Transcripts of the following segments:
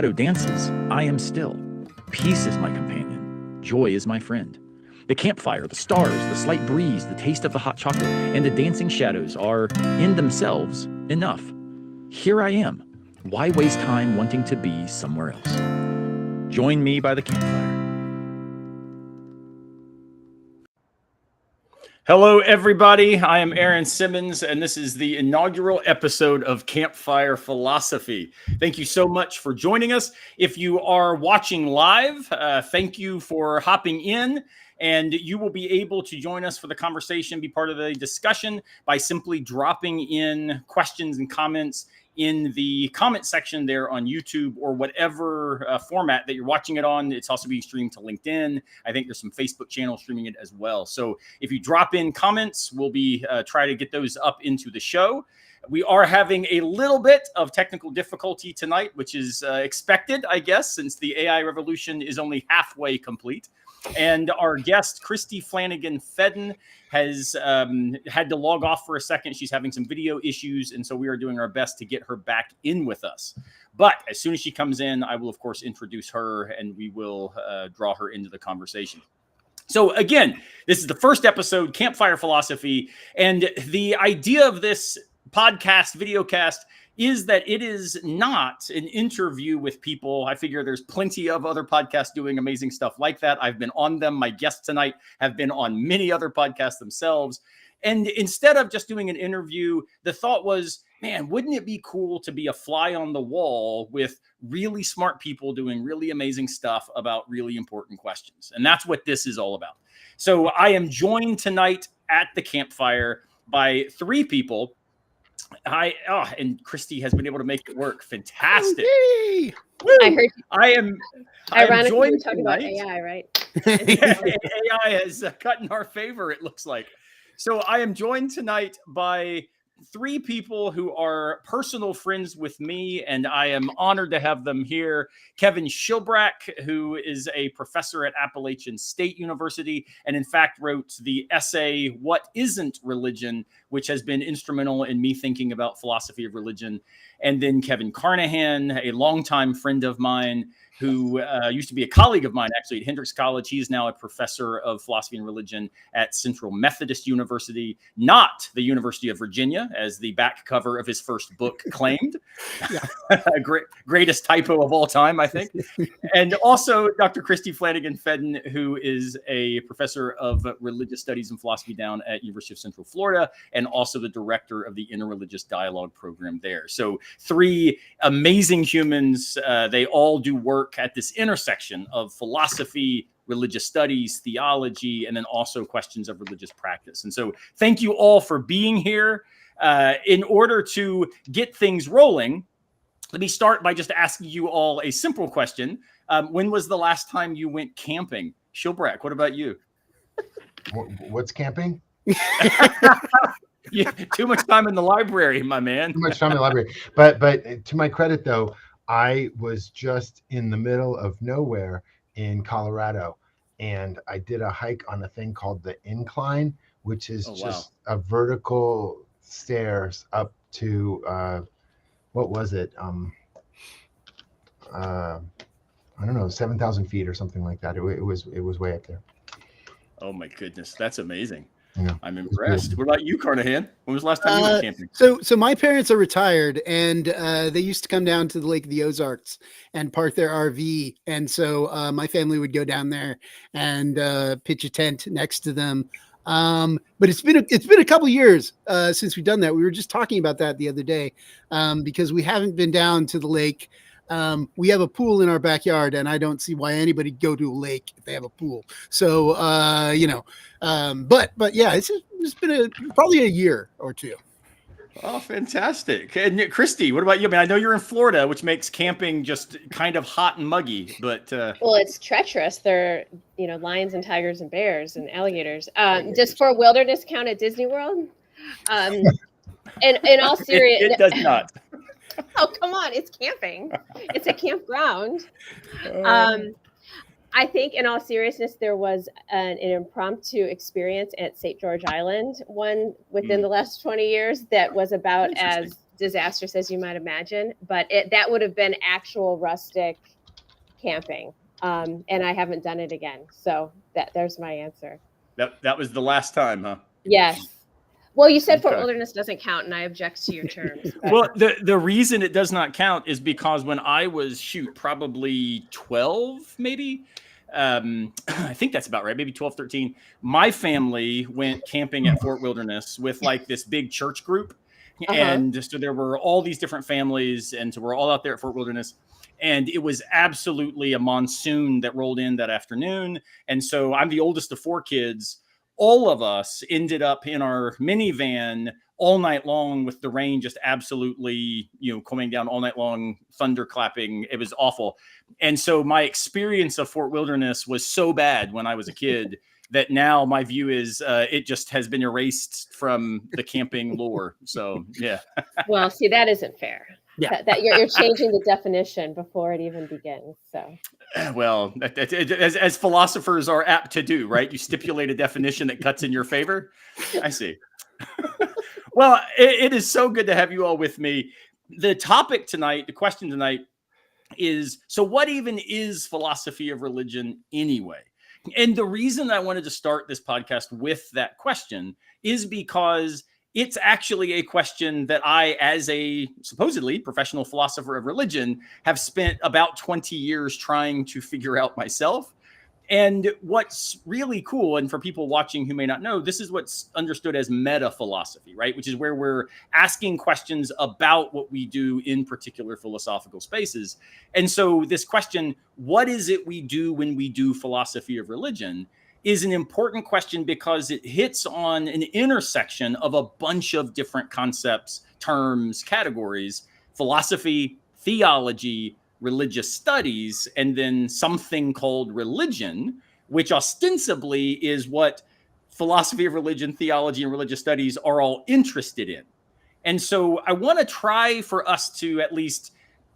dances, I am still. Peace is my companion. Joy is my friend. The campfire, the stars, the slight breeze, the taste of the hot chocolate, and the dancing shadows are, in themselves, enough. Here I am. Why waste time wanting to be somewhere else? Join me by the campfire. Hello, everybody. I am Aaron Simmons, and this is the inaugural episode of Campfire Philosophy. Thank you so much for joining us. If you are watching live, thank you for hopping in, and you will be able to join us for the conversation, be part of the discussion by simply dropping in questions and comments in the comment section there on YouTube or whatever format that you're watching it on. It's also being streamed to LinkedIn. I think there's some Facebook channels streaming it as well. So if you drop in comments, we'll be try to get those up into the show. We are having a little bit of technical difficulty tonight, which is expected, I guess, since the AI revolution is only halfway complete. And our guest, Christy Flanagan Fedden, has had to log off for a second. She's having some video issues, and so we are doing our best to get her back in with us. But as soon as she comes in, I will, of course, introduce her, and we will draw her into the conversation. So again, this is the first episode, Campfire Philosophy, and the idea of this podcast, videocast, is that it is not an interview with people. I figure there's plenty of other podcasts doing amazing stuff like that. I've been on them. My guests tonight have been on many other podcasts themselves. And instead of just doing an interview, the thought was, man, wouldn't it be cool to be a fly on the wall with really smart people doing really amazing stuff about really important questions? And that's what this is all about. So I am joined tonight at the campfire by three people. And Christy has been able to make it work. Fantastic. I heard. I am Ironically, we're talking about AI, right? AI has cut in our favor, it looks like. So I am joined tonight by three people who are personal friends with me, and I am honored to have them here. Kevin Shilbrack, who is a professor at Appalachian State University, and in fact wrote the essay, What Isn't Religion?, which has been instrumental in me thinking about philosophy of religion. And then Kevin Carnahan, a longtime friend of mine, who used to be a colleague of mine, actually, at Hendrix College. He's now a professor of philosophy and religion at Central Methodist University, not the University of Virginia, as the back cover of his first book claimed. Greatest typo of all time, I think. And also Dr. Christy Flanagan Fedden, who is a professor of religious studies and philosophy down at University of Central Florida, and also the director of the Interreligious Dialogue program there. So three amazing humans. They all do work at this intersection of philosophy, religious studies, theology, and then also questions of religious practice. And so thank you all for being here. In order to get things rolling, let me start by just asking you all a simple question. When was the last time you went camping? Shilbrack, what about you? What's camping? Too much time in the library, my man. Too much time in the library. But to my credit, though, I was just in the middle of nowhere in Colorado, and I did a hike on a thing called the Incline, which is a vertical stairs up to what was it? I don't know, 7,000 feet or something like that. It was way up there. Oh my goodness, that's amazing. Yeah, I'm impressed. What about you, Carnahan? When was the last time you went camping? So my parents are retired, and they used to come down to the Lake of the Ozarks and park their RV. And so my family would go down there and pitch a tent next to them. But it's been a couple years since we've done that. We were just talking about that the other day because we haven't been down to the lake. We have a pool in our backyard, and I don't see why anybody go to a lake if they have a pool. So, but yeah, it's been probably a year or two. Oh, fantastic. And Christy, what about you? I mean, I know you're in Florida, which makes camping just kind of hot and muggy, but well, it's treacherous. There are, lions and tigers and bears and alligators. Does for wilderness count at Disney World? In all seriousness, it does not. Oh, come on. It's camping. It's a campground. I think in all seriousness, there was an impromptu experience at St. George Island, one within the last 20 years that was about as disastrous as you might imagine, but that would have been actual rustic camping. And I haven't done it again. So there's my answer. That was the last time, huh? Yes. Well, you said Fort Okay. Wilderness doesn't count, and I object to your terms. But... Well, the reason it does not count is because when I was, probably 12, maybe, I think that's about right, maybe 12, 13, my family went camping at Fort Wilderness with like this big church group. And so there were all these different families, and so we're all out there at Fort Wilderness. And it was absolutely a monsoon that rolled in that afternoon. And so I'm the oldest of 4 kids. All of us ended up in our minivan all night long with the rain just absolutely, coming down all night long, thunder clapping. It was awful. And so my experience of Fort Wilderness was so bad when I was a kid that now my view is it just has been erased from the camping lore. So, yeah. Well, see, that isn't fair. Yeah. That you're changing the definition before it even begins. So, well, as philosophers are apt to do, right? You stipulate a definition that cuts in your favor. I see. Well, it is so good to have you all with me. The topic tonight, the question tonight is, so what even is philosophy of religion anyway? And the reason I wanted to start this podcast with that question is because it's actually a question that I, as a supposedly professional philosopher of religion, have spent about 20 years trying to figure out myself. And what's really cool, and for people watching who may not know, this is what's understood as meta philosophy, right? Which is where we're asking questions about what we do in particular philosophical spaces. And so this question, what is it we do when we do philosophy of religion, is an important question because it hits on an intersection of a bunch of different concepts, terms, categories: philosophy, theology, religious studies, and then something called religion, which ostensibly is what philosophy of religion, theology, and religious studies are all interested in. And so I want to try for us to at least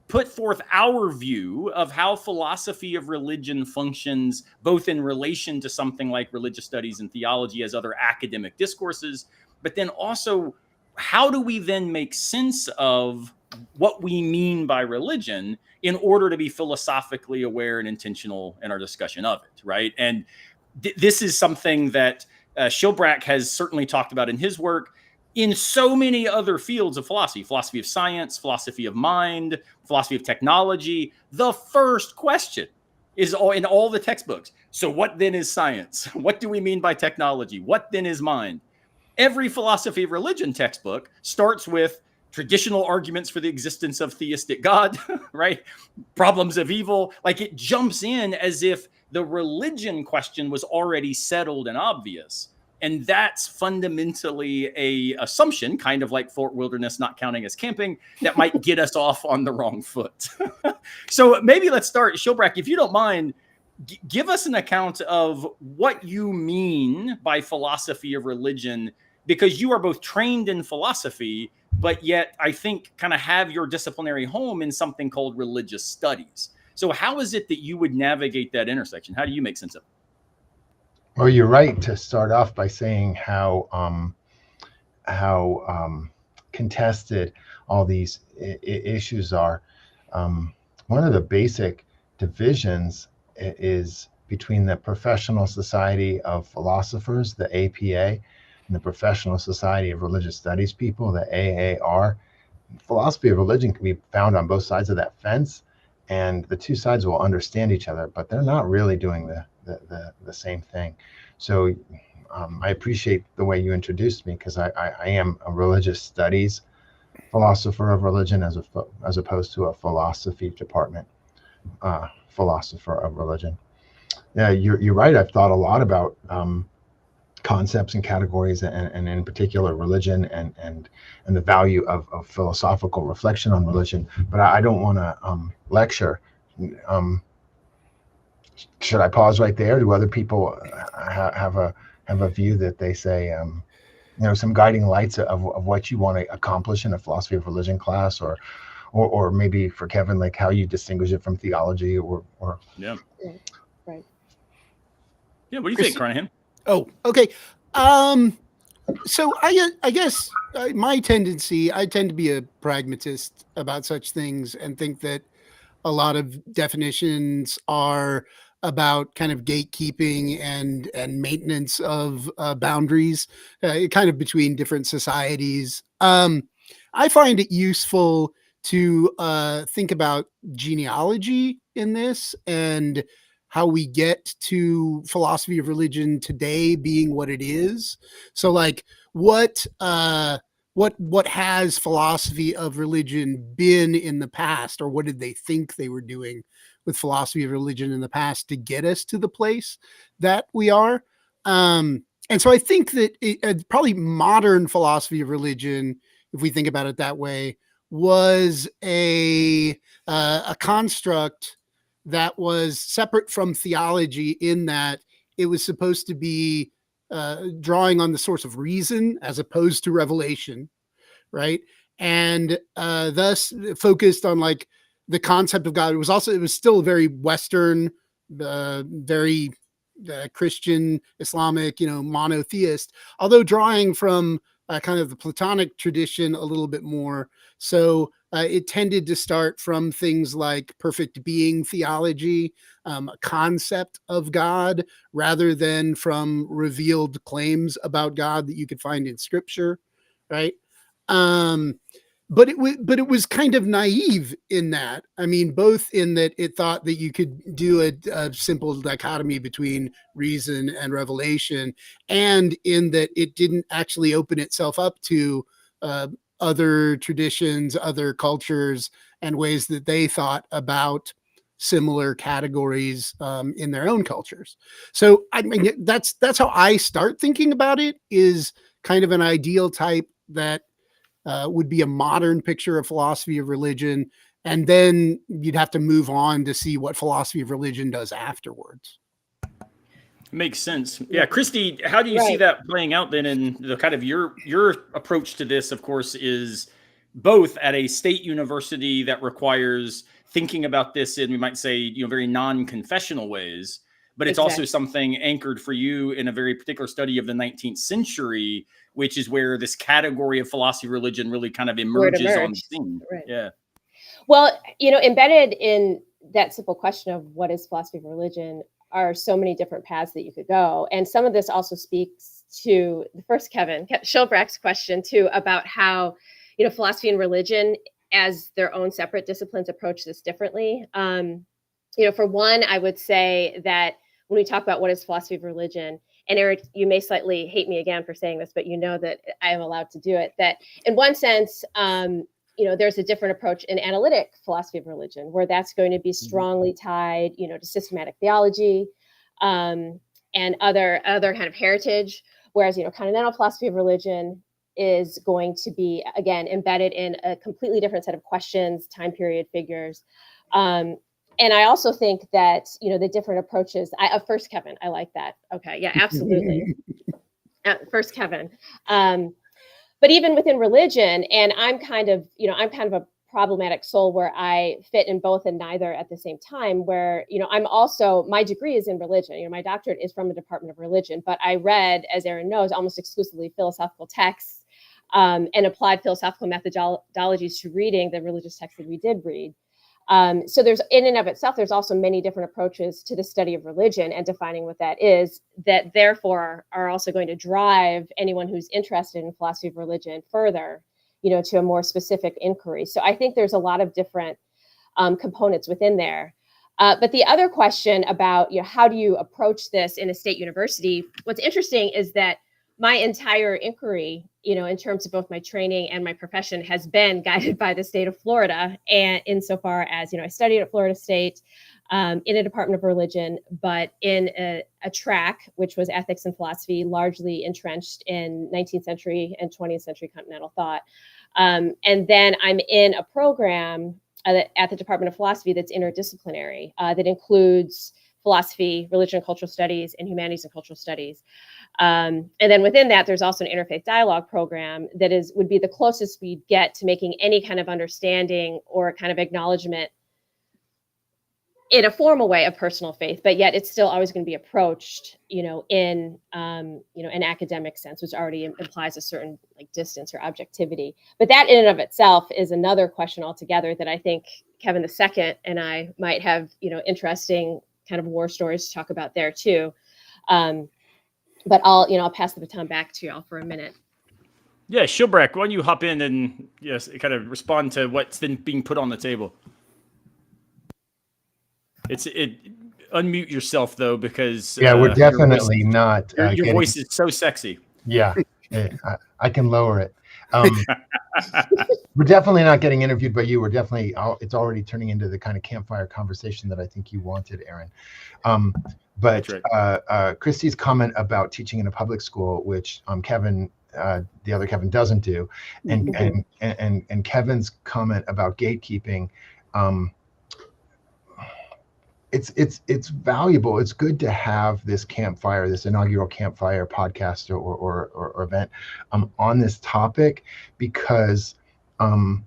put forth our view of how philosophy of religion functions, both in relation to something like religious studies and theology as other academic discourses, but then also how do we then make sense of what we mean by religion in order to be philosophically aware and intentional in our discussion of it, right? And this is something that Schilbrack has certainly talked about in his work, in so many other fields of philosophy: philosophy of science, philosophy of mind, philosophy of technology. The first question is in all the textbooks. So what then is science? What do we mean by technology? What then is mind? Every philosophy of religion textbook starts with traditional arguments for the existence of theistic God, right? Problems of evil. Like, it jumps in as if the religion question was already settled and obvious. And that's fundamentally a assumption, kind of like Fort Wilderness not counting as camping, that might get us off on the wrong foot. So maybe let's start. Schilbrack, if you don't mind, give us an account of what you mean by philosophy of religion, because you are both trained in philosophy, but yet I think kind of have your disciplinary home in something called religious studies. So how is it that you would navigate that intersection? How do you make sense of it? Well, you're right to start off by saying how contested all these issues are. One of the basic divisions is between the Professional Society of Philosophers, the APA, and the Professional Society of Religious Studies people, the AAR. Philosophy of religion can be found on both sides of that fence, and the two sides will understand each other, but they're not really doing the same thing. So I appreciate the way you introduced me, because I am a religious studies philosopher of religion as opposed to a philosophy department philosopher of religion. Yeah, you're right. I've thought a lot about concepts and categories, and in particular religion and the value of philosophical reflection on religion. But I don't want to lecture. Should I pause right there? Do other people have a view that they say, some guiding lights of what you want to accomplish in a philosophy of religion class, or maybe for Kevin, like how you distinguish it from theology, or Yeah. Right. Yeah. What do you think, Carnahan? Oh, okay. So I guess my tendency, I tend to be a pragmatist about such things and think that a lot of definitions are about kind of gatekeeping and maintenance of boundaries, kind of between different societies. I find it useful to think about genealogy in this and how we get to philosophy of religion today being what it is. So, like, what what has philosophy of religion been in the past, or what did they think they were doing with philosophy of religion in the past to get us to the place that we are? And so I think that probably modern philosophy of religion, if we think about it that way, was a construct that was separate from theology in that it was supposed to be drawing on the source of reason as opposed to revelation, right? And thus focused on like the concept of God. It was still very Western, very Christian, Islamic, monotheist, although drawing from kind of the Platonic tradition a little bit more. So it tended to start from things like perfect being theology, a concept of God, rather than from revealed claims about God that you could find in Scripture, right? Um, but it was kind of naive in that. I mean, both in that it thought that you could do a simple dichotomy between reason and revelation, and in that it didn't actually open itself up to other traditions, other cultures, and ways that they thought about similar categories in their own cultures. So I mean, that's how I start thinking about it. Is kind of an ideal type that would be a modern picture of philosophy of religion. And then you'd have to move on to see what philosophy of religion does afterwards. Makes sense. Yeah, Christy, how do you see Right. that playing out then? And the kind of your approach to this, of course, is both at a state university that requires thinking about this in, we might say, very non-confessional ways, but it's also Exactly. something anchored for you in a very particular study of the 19th century, which is where this category of philosophy of religion really kind of Word emerges on the emerged. scene. Right. Yeah. Well, embedded in that simple question of what is philosophy of religion are so many different paths that you could go. And some of this also speaks to the first Kevin Schilbrack's question too, about how, philosophy and religion as their own separate disciplines approach this differently. For one, I would say that when we talk about what is philosophy of religion, and Eric, you may slightly hate me again for saying this, but you know that I am allowed to do it, that in one sense, there's a different approach in analytic philosophy of religion, where that's going to be strongly tied, to systematic theology and other kind of heritage. Whereas, continental philosophy of religion is going to be, again, embedded in a completely different set of questions, time period, figures. And I also think that, the different approaches, first Kevin, I like that. Okay. Yeah, absolutely. First Kevin. But even within religion, and I'm kind of a problematic soul where I fit in both and neither at the same time, where, I'm also, my degree is in religion. My doctorate is from the Department of Religion, but I read, as Aaron knows, almost exclusively philosophical texts and applied philosophical methodologies to reading the religious texts that we did read. So there's, in and of itself, there's also many different approaches to the study of religion and defining what that is, that therefore are also going to drive anyone who's interested in philosophy of religion further, to a more specific inquiry. So I think there's a lot of different components within there. But the other question about, how do you approach this in a state university? What's interesting is that my entire inquiry, in terms of both my training and my profession, has been guided by the state of Florida. And insofar as, I studied at Florida State in a Department of Religion, but in a track, which was ethics and philosophy, largely entrenched in 19th century and 20th century continental thought. And then I'm in a program at the Department of Philosophy that's interdisciplinary, that includes philosophy, religion and cultural studies, and humanities and cultural studies. And then within that, there's also an interfaith dialogue program that would be the closest we'd get to making any kind of understanding or kind of acknowledgement in a formal way of personal faith, but yet it's still always going to be approached, in an academic sense, which already implies a certain like distance or objectivity. But that in and of itself is another question altogether that I think Kevin II and I might have, interesting kind of war stories to talk about there too. But I'll pass the baton back to y'all for a minute. Yeah, Shilbrack, why don't you hop in and kind of respond to what's been being put on the table? Unmute yourself though, because we're definitely not. Your voice is so sexy. Yeah, I can lower it. We're definitely not getting interviewed by you. We're definitely. It's already turning into the kind of campfire conversation that I think you wanted, Aaron. But right. Christy's comment about teaching in a public school, which Kevin, the other Kevin, doesn't do, and Kevin's comment about gatekeeping. It's valuable. It's good to have this campfire, this inaugural campfire podcast or event on this topic, because the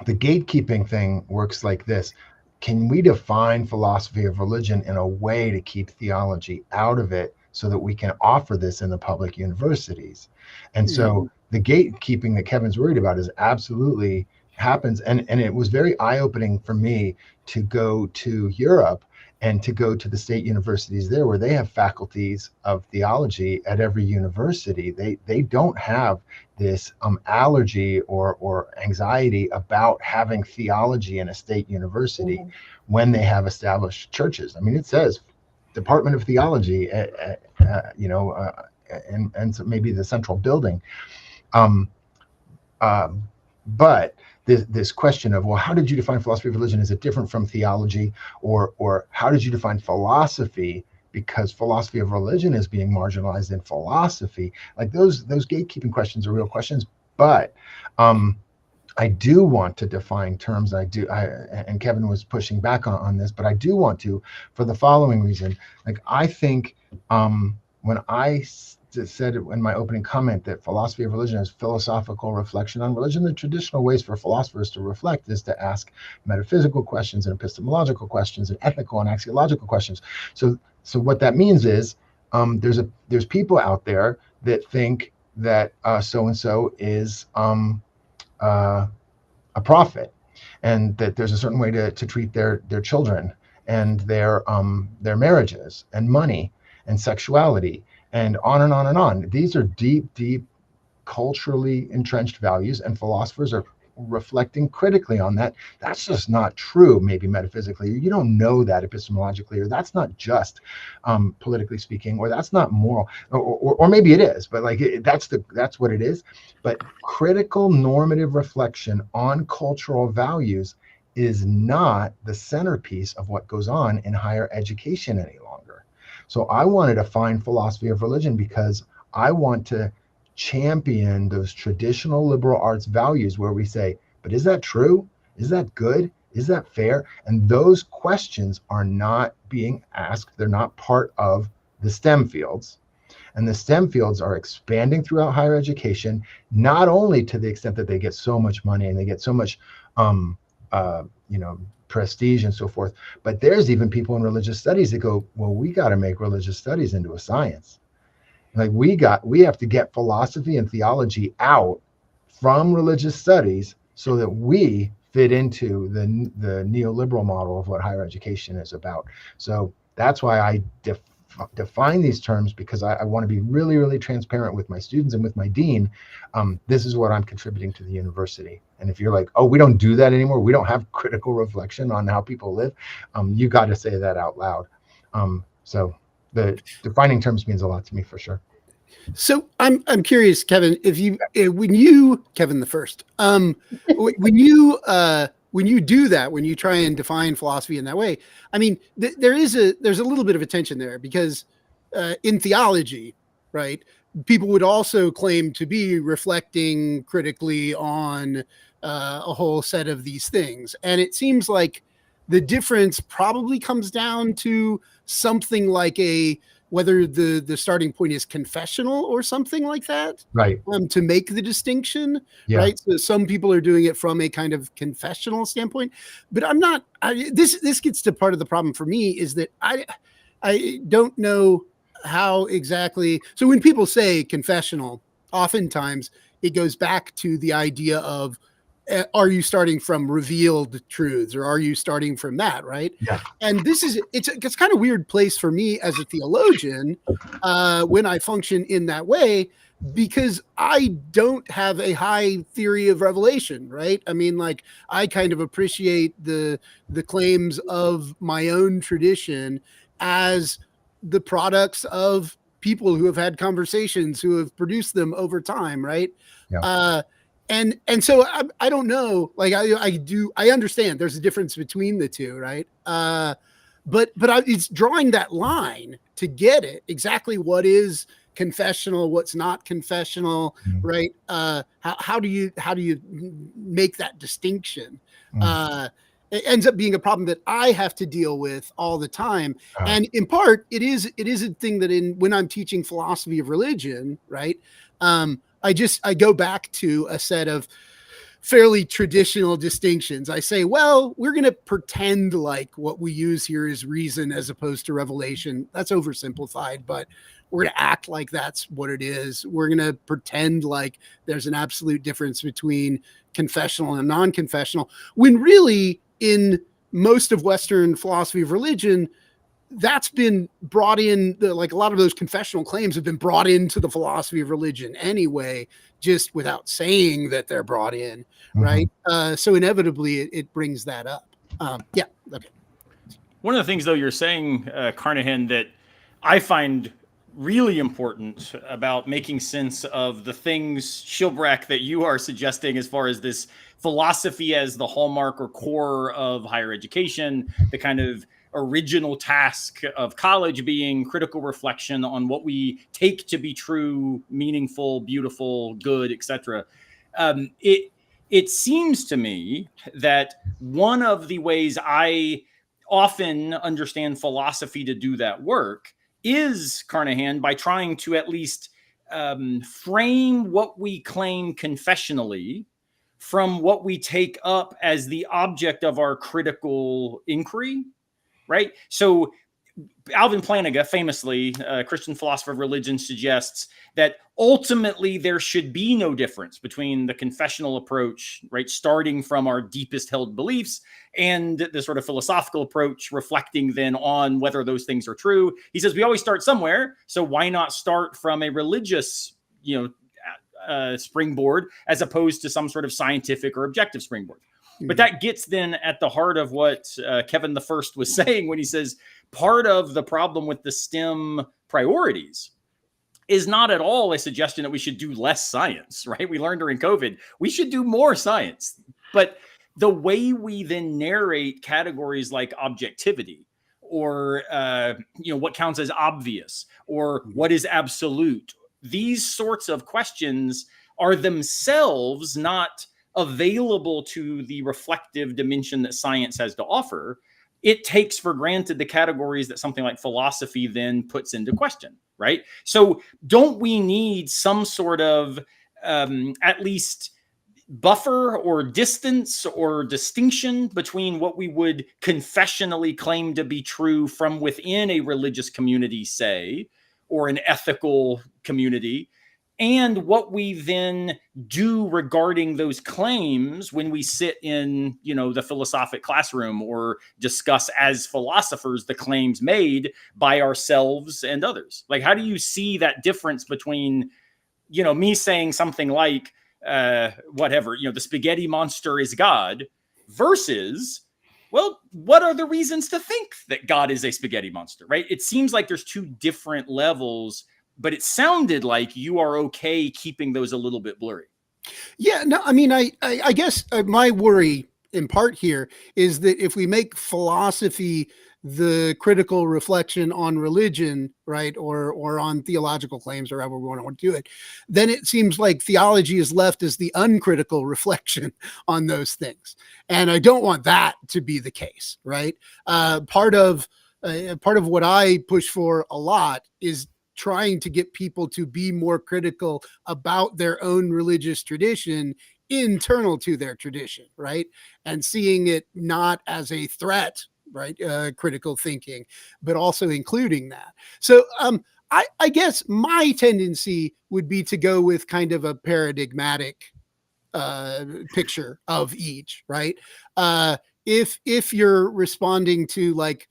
gatekeeping thing works like this. Can we define philosophy of religion in a way to keep theology out of it so that we can offer this in the public universities? And so the gatekeeping that Kevin's worried about is absolutely happens. And it was very eye-opening for me to go to Europe and to go to the state universities there, where they have faculties of theology at every university. They don't have this allergy or anxiety about having theology in a state university when they have established churches. I mean, it says Department of Theology, and so maybe the central building. But this question of, well, how did you define philosophy of religion? Is it different from theology? Or how did you define philosophy? Because philosophy of religion is being marginalized in philosophy. Like those gatekeeping questions are real questions. But I do want to define terms. And Kevin was pushing back on this, but I do want to, for the following reason. Like, I think when I said in my opening comment that philosophy of religion is philosophical reflection on religion, the traditional ways for philosophers to reflect is to ask metaphysical questions and epistemological questions and ethical and axiological questions. So what that means is there's people out there that think that so-and-so is a prophet, and that there's a certain way to treat their children and their marriages and money and sexuality, and on and on and on. These are deep culturally entrenched values, and philosophers are reflecting critically on that. That's just not true, maybe metaphysically. You don't know that epistemologically, or that's not just politically speaking, or that's not moral, or maybe it is, but like that's what it is. But critical normative reflection on cultural values is not the centerpiece of what goes on in higher education any longer. So I wanted to find philosophy of religion because I want to champion those traditional liberal arts values where we say, but is that true? Is that good? Is that fair? And those questions are not being asked. They're not part of the STEM fields. And the STEM fields are expanding throughout higher education, not only to the extent that they get so much money and they get so much prestige and so forth, but there's even people in religious studies that go, well, we got to make religious studies into a science. Like we have to get philosophy and theology out from religious studies so that we fit into the neoliberal model of what higher education is about. So that's why I define these terms, because I want to be really, really transparent with my students and with my dean. This is what I'm contributing to the university. And if you're like, oh, we don't do that anymore, we don't have critical reflection on how people live, you got to say that out loud. So the defining terms means a lot to me, for sure. So I'm curious, Kevin, when you Kevin the first, when you do that, when you try and define philosophy in that way, I mean, there's a little bit of a tension there, because in theology, right, people would also claim to be reflecting critically on a whole set of these things. And it seems like the difference probably comes down to something like a whether the starting point is confessional or something like that, Right. to make the distinction, Yeah. right? So some people are doing it from a kind of confessional standpoint, but I'm not. This gets to part of the problem for me is that I don't know how exactly. So when people say confessional, oftentimes it goes back to the idea of, are you starting from revealed truths, or are you starting from that, right? Yeah. And it's kind of weird place for me as a theologian when I function in that way, because I don't have a high theory of revelation, right? I mean, like, I kind of appreciate the claims of my own tradition as the products of people who have had conversations, who have produced them over time, right? Yeah. And so I don't know, like, I understand there's a difference between the two, right? But it's drawing that line to get it exactly what is confessional, what's not confessional, right? How do you make that distinction? It ends up being a problem that I have to deal with all the time. And in part, it is a thing that when I'm teaching philosophy of religion, right? I go back to a set of fairly traditional distinctions. I say, well, we're going to pretend like what we use here is reason as opposed to revelation. That's oversimplified, but we're going to act like that's what it is. We're going to pretend like there's an absolute difference between confessional and non-confessional, when really in most of Western philosophy of religion, that's been brought in, like a lot of those confessional claims have been brought into the philosophy of religion anyway, just without saying that they're brought in, right? So inevitably it brings that up. Yeah. Okay. One of the things, though, you're saying, Carnahan, that I find really important about making sense of the things, Shilbrack, that you are suggesting as far as this philosophy as the hallmark or core of higher education, the kind of original task of college being critical reflection on what we take to be true, meaningful, beautiful, good, etc. It seems to me that one of the ways I often understand philosophy to do that work is, Carnahan, by trying to at least frame what we claim confessionally from what we take up as the object of our critical inquiry. Right. So Alvin Plantinga, famously, a Christian philosopher of religion, suggests that ultimately there should be no difference between the confessional approach, right, starting from our deepest held beliefs, and the sort of philosophical approach reflecting then on whether those things are true. He says we always start somewhere, so why not start from a religious, springboard as opposed to some sort of scientific or objective springboard? But that gets then at the heart of what Kevin the First was saying when he says part of the problem with the STEM priorities is not at all a suggestion that we should do less science, right? We learned during COVID, we should do more science. But the way we then narrate categories like objectivity or, what counts as obvious or what is absolute, these sorts of questions are themselves not available to the reflective dimension that science has to offer. It takes for granted the categories that something like philosophy then puts into question, right? So don't we need some sort of at least buffer or distance or distinction between what we would confessionally claim to be true from within a religious community, say, or an ethical community, and what we then do regarding those claims when we sit in, the philosophic classroom or discuss as philosophers the claims made by ourselves and others? Like, how do you see that difference between, me saying something like, the spaghetti monster is God versus, well, what are the reasons to think that God is a spaghetti monster, right? It seems like there's two different levels, but it sounded like you are okay keeping those a little bit blurry. Yeah, no, I mean, I guess my worry in part here is that if we make philosophy the critical reflection on religion, right, or on theological claims, or however we want to do it, then it seems like theology is left as the uncritical reflection on those things. And I don't want that to be the case, right? Part of part of what I push for a lot is trying to get people to be more critical about their own religious tradition internal to their tradition, right? And seeing it not as a threat, right? Critical thinking, but also including that. So I guess my tendency would be to go with kind of a paradigmatic picture of each, right? If you're responding to like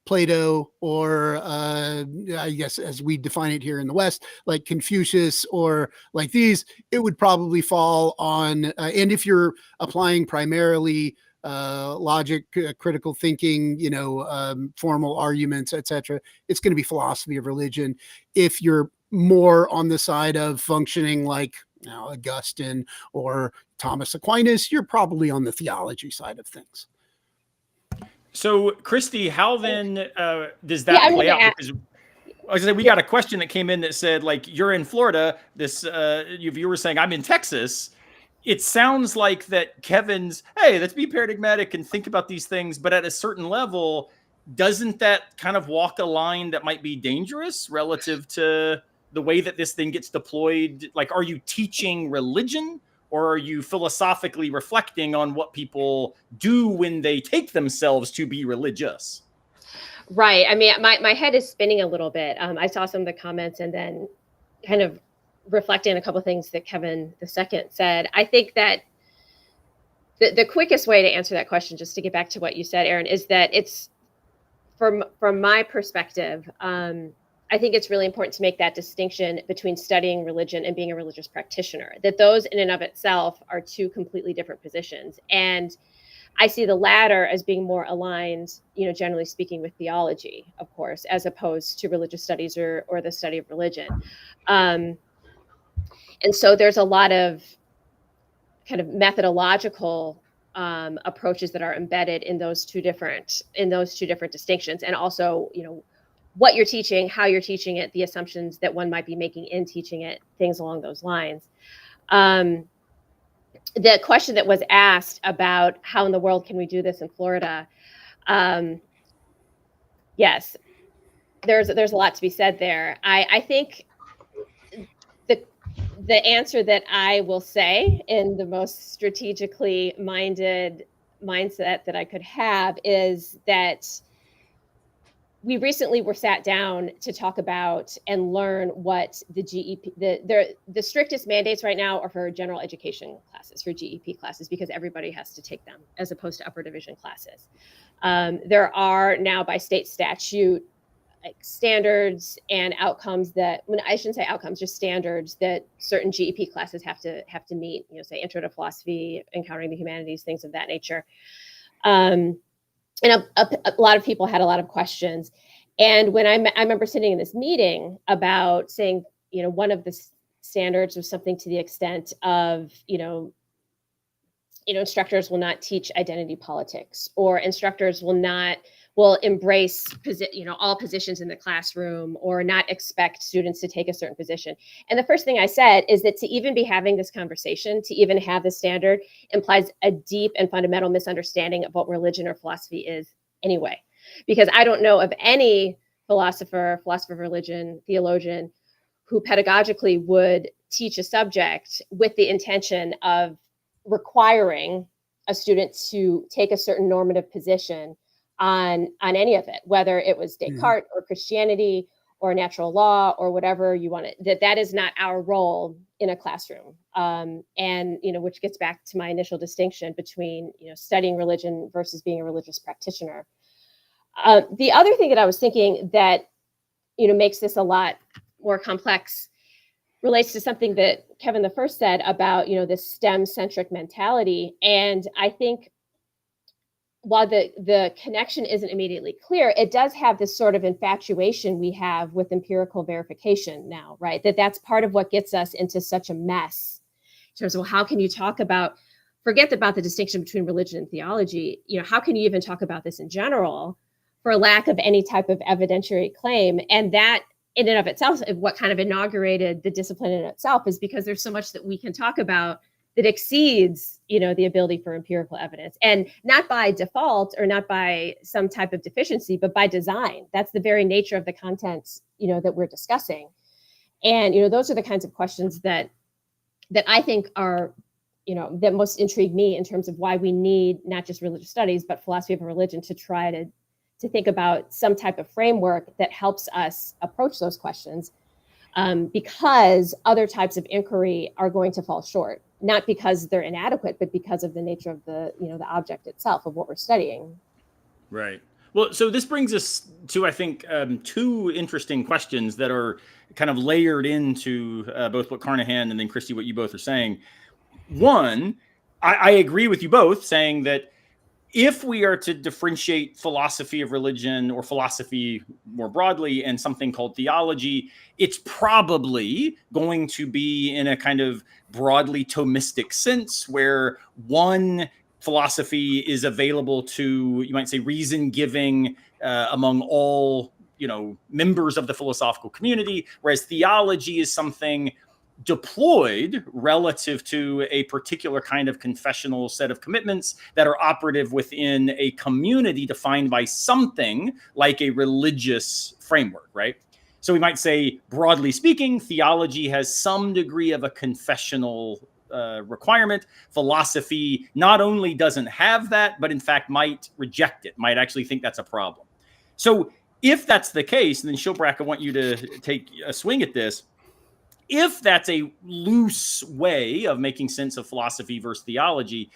Plato, or I guess as we define it here in the West, like Confucius, or like these, it would probably fall on, and if you're applying primarily logic, critical thinking, formal arguments, etc., it's going to be philosophy of religion. If you're more on the side of functioning like Augustine or Thomas Aquinas, you're probably on the theology side of things. So, Christy, how then does that play out? Because I was gonna say, we got a question that came in that said, like, you're in Florida. This you were saying I'm in Texas. It sounds like that Kevin's, hey, let's be paradigmatic and think about these things, but at a certain level, doesn't that kind of walk a line that might be dangerous relative to the way that this thing gets deployed? Like, are you teaching religion? Or are you philosophically reflecting on what people do when they take themselves to be religious? Right. I mean, my head is spinning a little bit. I saw some of the comments and then kind of reflecting on a couple of things that Kevin II said. I think that the quickest way to answer that question, just to get back to what you said, Aaron, is that it's from my perspective, I think it's really important to make that distinction between studying religion and being a religious practitioner, that those in and of itself are two completely different positions. And I see the latter as being more aligned, generally speaking, with theology, of course, as opposed to religious studies or the study of religion. And so there's a lot of kind of methodological approaches that are embedded in those two different distinctions. And also, what you're teaching, how you're teaching it, the assumptions that one might be making in teaching it, things along those lines. The question that was asked about how in the world can we do this in Florida? Yes, there's a lot to be said there. I think the answer that I will say in the most strategically minded mindset that I could have is that we recently were sat down to talk about and learn what the GEP, the strictest mandates right now are for general education classes, for GEP classes, because everybody has to take them as opposed to upper division classes. There are now by state statute standards and outcomes that, when I shouldn't say outcomes, just standards that certain GEP classes have to meet, say Intro to Philosophy, Encountering the Humanities, things of that nature. And a lot of people had a lot of questions. And when I remember sitting in this meeting about saying, one of the standards was something to the extent of, instructors will not teach identity politics, or instructors will embrace all positions in the classroom, or not expect students to take a certain position. And the first thing I said is that to even be having this conversation, to even have this standard, implies a deep and fundamental misunderstanding of what religion or philosophy is anyway. Because I don't know of any philosopher of religion, theologian, who pedagogically would teach a subject with the intention of requiring a student to take a certain normative position on any of it, whether it was Descartes or Christianity or natural law or whatever you want it. That is not our role in a classroom. And which gets back to my initial distinction between studying religion versus being a religious practitioner. The other thing that I was thinking that makes this a lot more complex relates to something that Kevin I said about this STEM-centric mentality. And I think while the connection isn't immediately clear, it does have this sort of infatuation we have with empirical verification now, right? That's part of what gets us into such a mess. In terms of, well, how can you talk about, forget about the distinction between religion and theology, how can you even talk about this in general for lack of any type of evidentiary claim? And that in and of itself, what kind of inaugurated the discipline in itself is because there's so much that we can talk about that exceeds, the ability for empirical evidence, and not by default or not by some type of deficiency, but by design. That's the very nature of the content, that we're discussing. And, those are the kinds of questions that I think are, that most intrigue me in terms of why we need not just religious studies, but philosophy of religion to try to think about some type of framework that helps us approach those questions, because other types of inquiry are going to fall short, not because they're inadequate, but because of the nature of the object itself of what we're studying. Right. Well, so this brings us to, I think, two interesting questions that are kind of layered into both what Carnahan and then Christy, what you both are saying. One, I agree with you both saying that if we are to differentiate philosophy of religion or philosophy more broadly and something called theology, it's probably going to be in a kind of broadly Thomistic sense where one philosophy is available to, you might say, reason giving among all, members of the philosophical community, whereas theology is something deployed relative to a particular kind of confessional set of commitments that are operative within a community defined by something like a religious framework, right? So we might say, broadly speaking, theology has some degree of a confessional requirement. Philosophy not only doesn't have that, but in fact might reject it, might actually think that's a problem. So if that's the case, and then Shilbrack, I want you to take a swing at this. If that's a loose way of making sense of philosophy versus theology,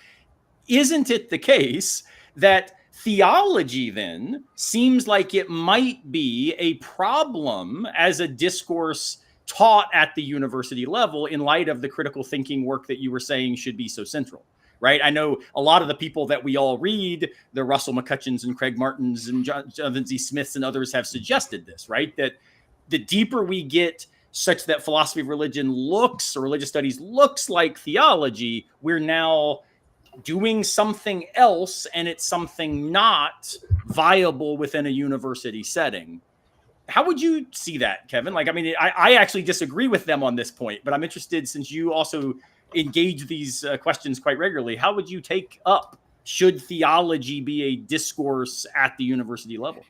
isn't it the case that theology then seems like it might be a problem as a discourse taught at the university level in light of the critical thinking work that you were saying should be so central, right? I know a lot of the people that we all read, the Russell McCutcheons and Craig Martins and Jonathan Z. Smiths and others have suggested this, right? That the deeper we get such that philosophy of religion looks, or religious studies looks like theology, we're now doing something else, and it's something not viable within a university setting. How would you see that, Kevin? I actually disagree with them on this point, but I'm interested, since you also engage these questions quite regularly, how would you take up, should theology be a discourse at the university level?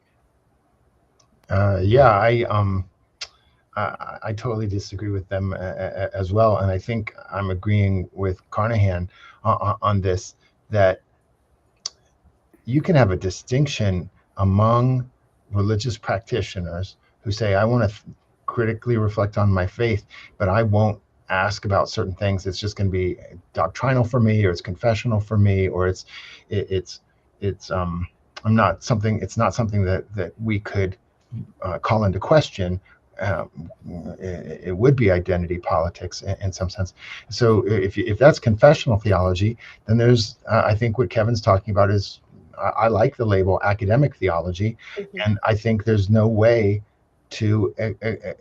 I totally disagree with them as well. And I think I'm agreeing with Carnahan on this, that you can have a distinction among religious practitioners who say, I want to critically reflect on my faith, but I won't ask about certain things. It's just going to be doctrinal for me, or it's confessional for me, or it's not something that we could call into question. It would be identity politics in some sense. So if that's confessional theology, then there's I think what Kevin's talking about is, I like the label academic theology, and I think there's no way to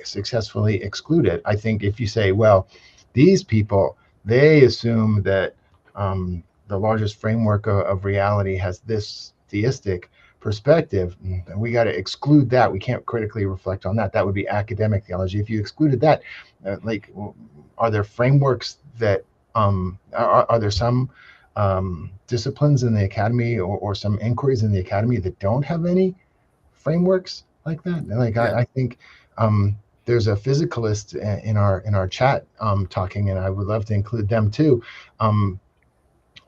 successfully exclude it. I think if you say, well, these people, they assume that the largest framework of reality has this theistic perspective, and we got to exclude that. We can't critically reflect on that. That would be academic theology. If you excluded that, are there frameworks that are there some disciplines in the academy or some inquiries in the academy that don't have any frameworks like that? I think there's a physicalist in our chat talking, and I would love to include them too.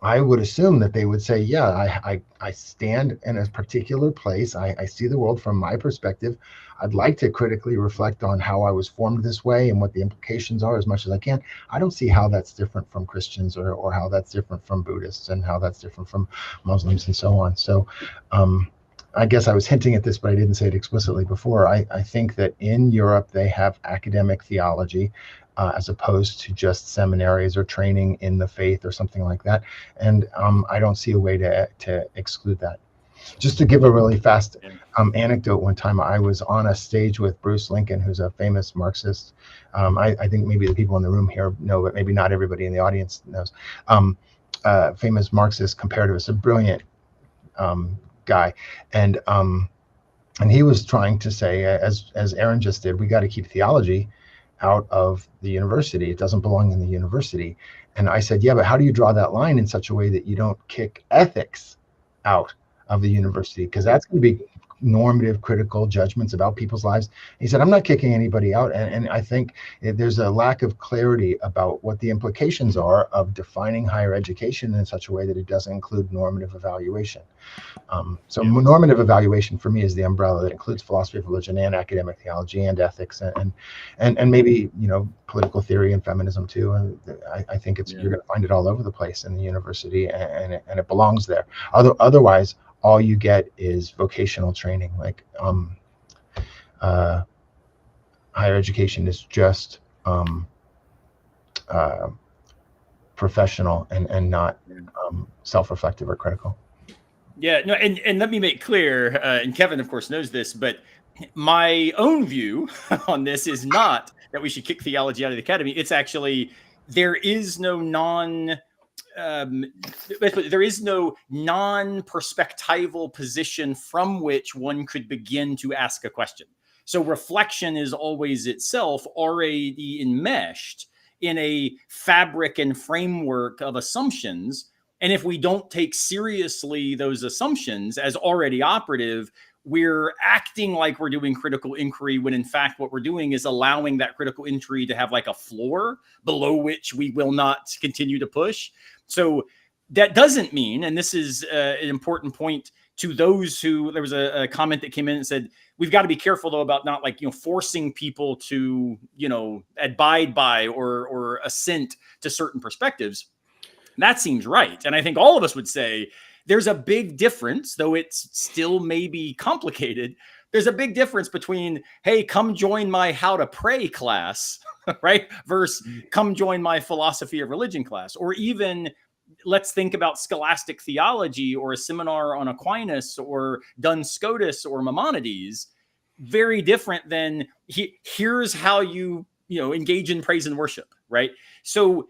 I would assume that they would say, yeah, I stand in a particular place. I see the world from my perspective. I'd like to critically reflect on how I was formed this way and what the implications are as much as I can. I don't see how that's different from Christians or how that's different from Buddhists and how that's different from Muslims and so on. So I guess I was hinting at this, but I didn't say it explicitly before. I think that in Europe, they have academic theology, as opposed to just seminaries or training in the faith or something like that. And I don't see a way to exclude that. Just to give a really fast anecdote, one time I was on a stage with Bruce Lincoln, who's a famous Marxist. I think maybe the people in the room here know, but maybe not everybody in the audience knows. Famous Marxist comparativist, a brilliant guy. And he was trying to say, as Aaron just did, we got to keep theology out of the university. It doesn't belong in the university. And I said, yeah, but how do you draw that line in such a way that you don't kick ethics out of the university? Because that's going to be normative, critical judgments about people's lives. He said, I'm not kicking anybody out. And I think there's a lack of clarity about what the implications are of defining higher education in such a way that it doesn't include normative evaluation. So normative evaluation for me is the umbrella that includes philosophy of religion and academic theology and ethics and maybe, political theory and feminism too. And I think you're going to find it all over the place in the university, and it belongs there. Otherwise, all you get is vocational training. Like higher education is just professional and not self-reflective or critical. Yeah, no, and let me make clear, and Kevin, of course, knows this, but my own view on this is not that we should kick theology out of the academy. It's actually there is no non-perspectival position from which one could begin to ask a question. So reflection is always itself already enmeshed in a fabric and framework of assumptions. And if we don't take seriously those assumptions as already operative, we're acting like we're doing critical inquiry when in fact what we're doing is allowing that critical inquiry to have like a floor below which we will not continue to push. So that doesn't mean, and this is an important point to those who, there was a comment that came in and said, we've got to be careful though about not forcing people to, abide by or assent to certain perspectives. That seems right. And I think all of us would say there's a big difference, though it's still maybe complicated. There's a big difference between, hey, come join my how to pray class, right? Versus come join my philosophy of religion class. Or even let's think about scholastic theology or a seminar on Aquinas or Duns Scotus or Maimonides. Very different than here's how you engage in praise and worship, right? So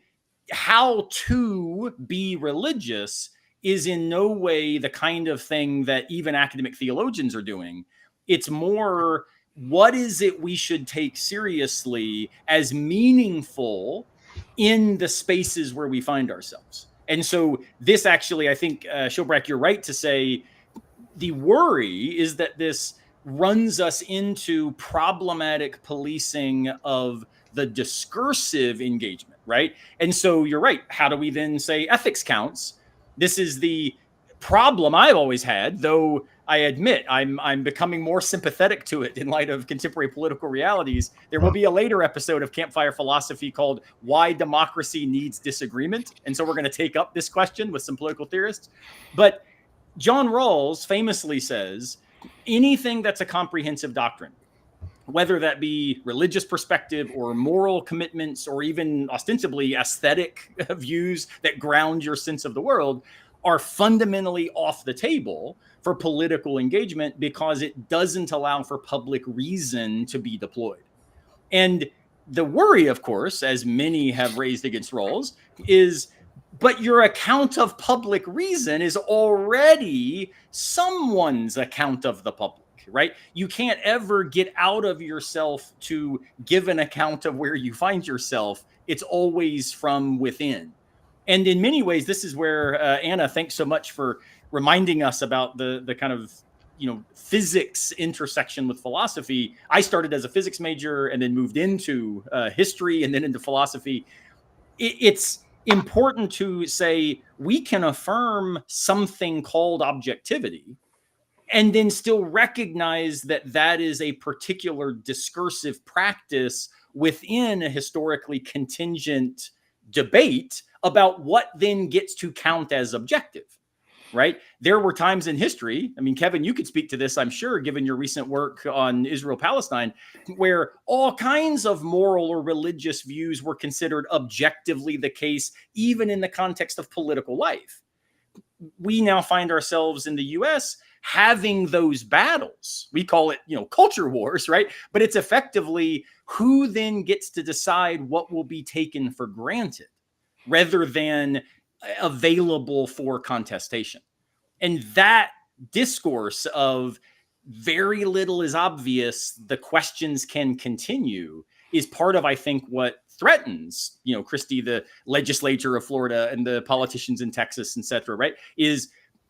how to be religious is in no way the kind of thing that even academic theologians are doing. It's more, what is it we should take seriously as meaningful in the spaces where we find ourselves? And so this actually, I think, Shilbrack, you're right to say the worry is that this runs us into problematic policing of the discursive engagement, right? And so you're right. How do we then say ethics counts? This is the problem I've always had, though I admit I'm becoming more sympathetic to it in light of contemporary political realities. There will be a later episode of Campfire Philosophy called Why Democracy Needs Disagreement. And so we're going to take up this question with some political theorists. But John Rawls famously says, anything that's a comprehensive doctrine, whether that be religious perspective or moral commitments or even ostensibly aesthetic views that ground your sense of the world, are fundamentally off the table for political engagement because it doesn't allow for public reason to be deployed. And the worry, of course, as many have raised against Rawls, is but your account of public reason is already someone's account of the public, right? You can't ever get out of yourself to give an account of where you find yourself. It's always from within. And in many ways, this is where, Anna, thanks so much for reminding us about the kind of, physics intersection with philosophy. I started as a physics major and then moved into history and then into philosophy. It's important to say we can affirm something called objectivity and then still recognize that that is a particular discursive practice within a historically contingent debate about what then gets to count as objective, right? There were times in history, I mean, Kevin, you could speak to this, I'm sure, given your recent work on Israel-Palestine, where all kinds of moral or religious views were considered objectively the case, even in the context of political life. We now find ourselves in the US having those battles. We call it, culture wars, right? But it's effectively who then gets to decide what will be taken for granted rather than available for contestation. And that discourse of very little is obvious, the questions can continue, is part of, I think, what threatens, Christie, the legislature of Florida, and the politicians in Texas, et cetera, right, is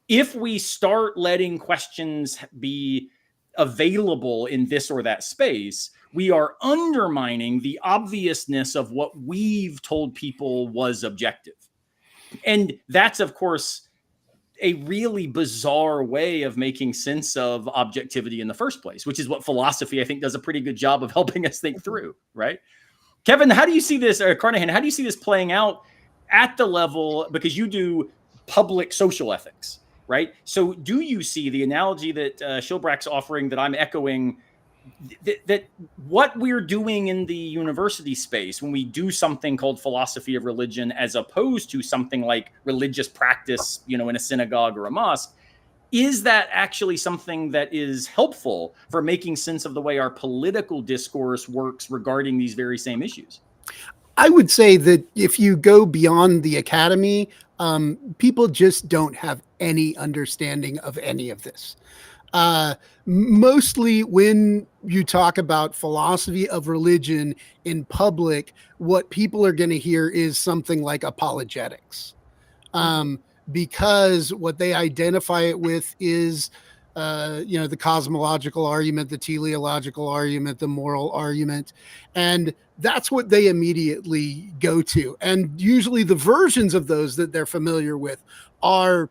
if we start letting questions be available in this or that space, we are undermining the obviousness of what we've told people was objective. And that's, of course, a really bizarre way of making sense of objectivity in the first place, which is what philosophy, I think, does a pretty good job of helping us think through, right? Kevin, how do you see this, or Carnahan, how do you see this playing out at the level, because you do public social ethics, right? So do you see the analogy that Schilbrack's offering, that I'm echoing, that what we're doing in the university space when we do something called philosophy of religion, as opposed to something like religious practice, in a synagogue or a mosque, is that actually something that is helpful for making sense of the way our political discourse works regarding these very same issues? I would say that if you go beyond the academy, people just don't have any understanding of any of this. Mostly when you talk about philosophy of religion in public, what people are going to hear is something like apologetics. Because what they identify it with is, the cosmological argument, the teleological argument, the moral argument. And that's what they immediately go to. And usually the versions of those that they're familiar with are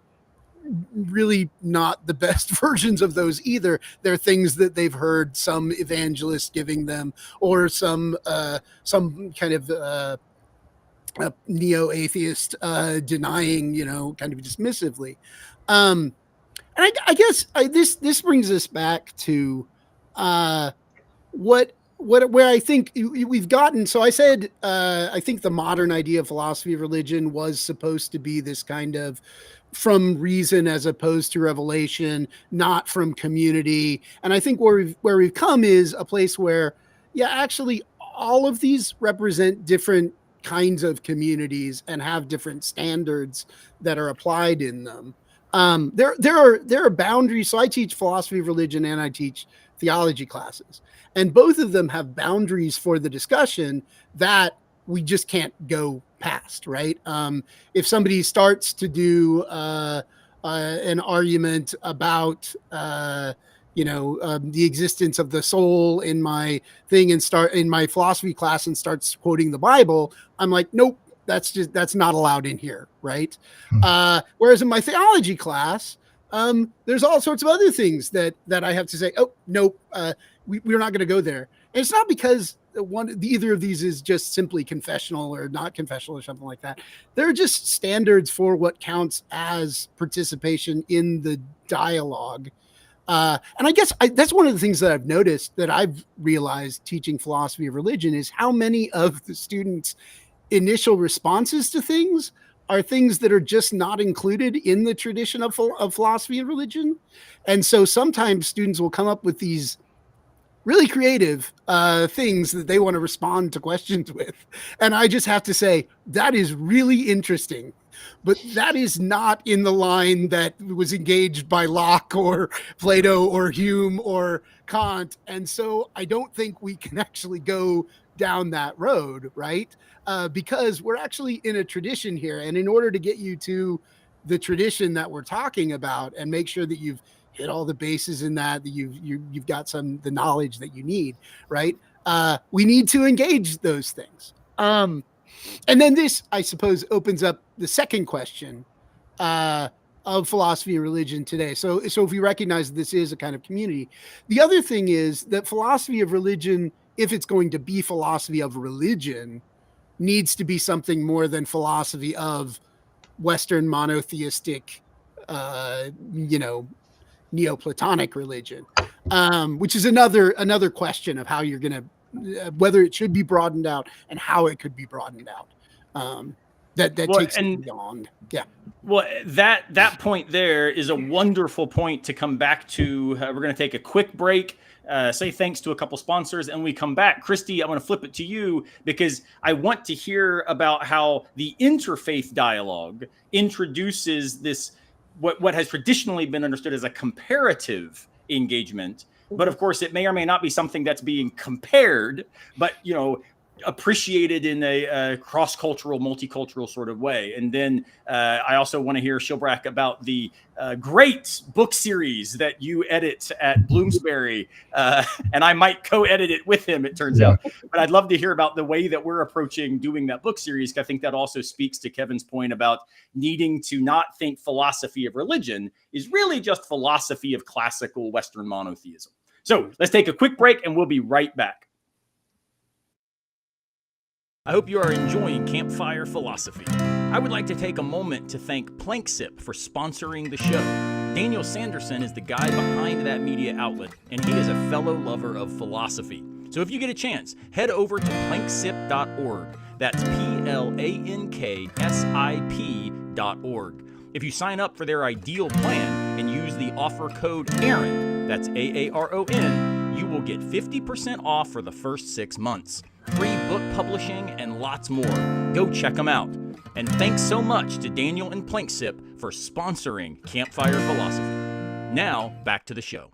really not the best versions of those either. They're things that they've heard some evangelist giving them, or some kind of neo-atheist denying, kind of dismissively. And I guess this brings us back to where I think we've gotten. So I said, I think the modern idea of philosophy of religion was supposed to be this kind of from reason as opposed to revelation, not from community. And I think where we've come is a place where, actually all of these represent different kinds of communities and have different standards that are applied in them. There are boundaries. So I teach philosophy of religion and I teach theology classes, and both of them have boundaries for the discussion that we just can't go past, right? If somebody starts to do an argument about the existence of the soul in my thing, and start in my philosophy class and starts quoting the Bible, I'm like, nope, that's not allowed in here, right? Whereas in my theology class, there's all sorts of other things that I have to say, oh, nope, we're not going to go there. And it's not because either of these is just simply confessional or not confessional or something like that. They're just standards for what counts as participation in the dialogue. And I guess that's one of the things that I've noticed, that I've realized teaching philosophy of religion, is how many of the students' initial responses to things are things that are just not included in the tradition of philosophy of religion. And so sometimes students will come up with these really creative things that they want to respond to questions with. And I just have to say, that is really interesting, but that is not in the line that was engaged by Locke or Plato or Hume or Kant. And so I don't think we can actually go down that road, right? Because we're actually in a tradition here. And in order to get you to the tradition that we're talking about and make sure that you've hit all the bases in that you've got the knowledge that you need, right? We need to engage those things. And then this, I suppose, opens up the second question of philosophy and religion today. So if we recognize that this is a kind of community, the other thing is that philosophy of religion, if it's going to be philosophy of religion, needs to be something more than philosophy of Western monotheistic, Neoplatonic religion, which is another question of how you're going to, whether it should be broadened out and how it could be broadened out. That takes it beyond. Yeah. Well, that point there is a wonderful point to come back to. We're going to take a quick break, say thanks to a couple sponsors, and we come back. Christy, I'm going to flip it to you because I want to hear about how the interfaith dialogue introduces this, what has traditionally been understood as a comparative engagement. But of course, it may or may not be something that's being compared. But, appreciated in a cross-cultural, multicultural sort of way. And then I also want to hear Shilbrack about the great book series that you edit at Bloomsbury, and I might co-edit it with him, it turns out. But I'd love to hear about the way that we're approaching doing that book series. I think that also speaks to Kevin's point about needing to not think philosophy of religion is really just philosophy of classical Western monotheism. So let's take a quick break and we'll be right back. I hope you are enjoying Campfire Philosophy. I would like to take a moment to thank Planksip for sponsoring the show. Daniel Sanderson is the guy behind that media outlet, and he is a fellow lover of philosophy. So if you get a chance, head over to planksip.org. That's PLANKSIP.org. If you sign up for their ideal plan and use the offer code AARON, that's AARON, you will get 50% off for the first 6 months. Free book publishing and lots more. Go check them out. And thanks so much to Daniel and Planksip for sponsoring Campfire Philosophy. Now, back to the show.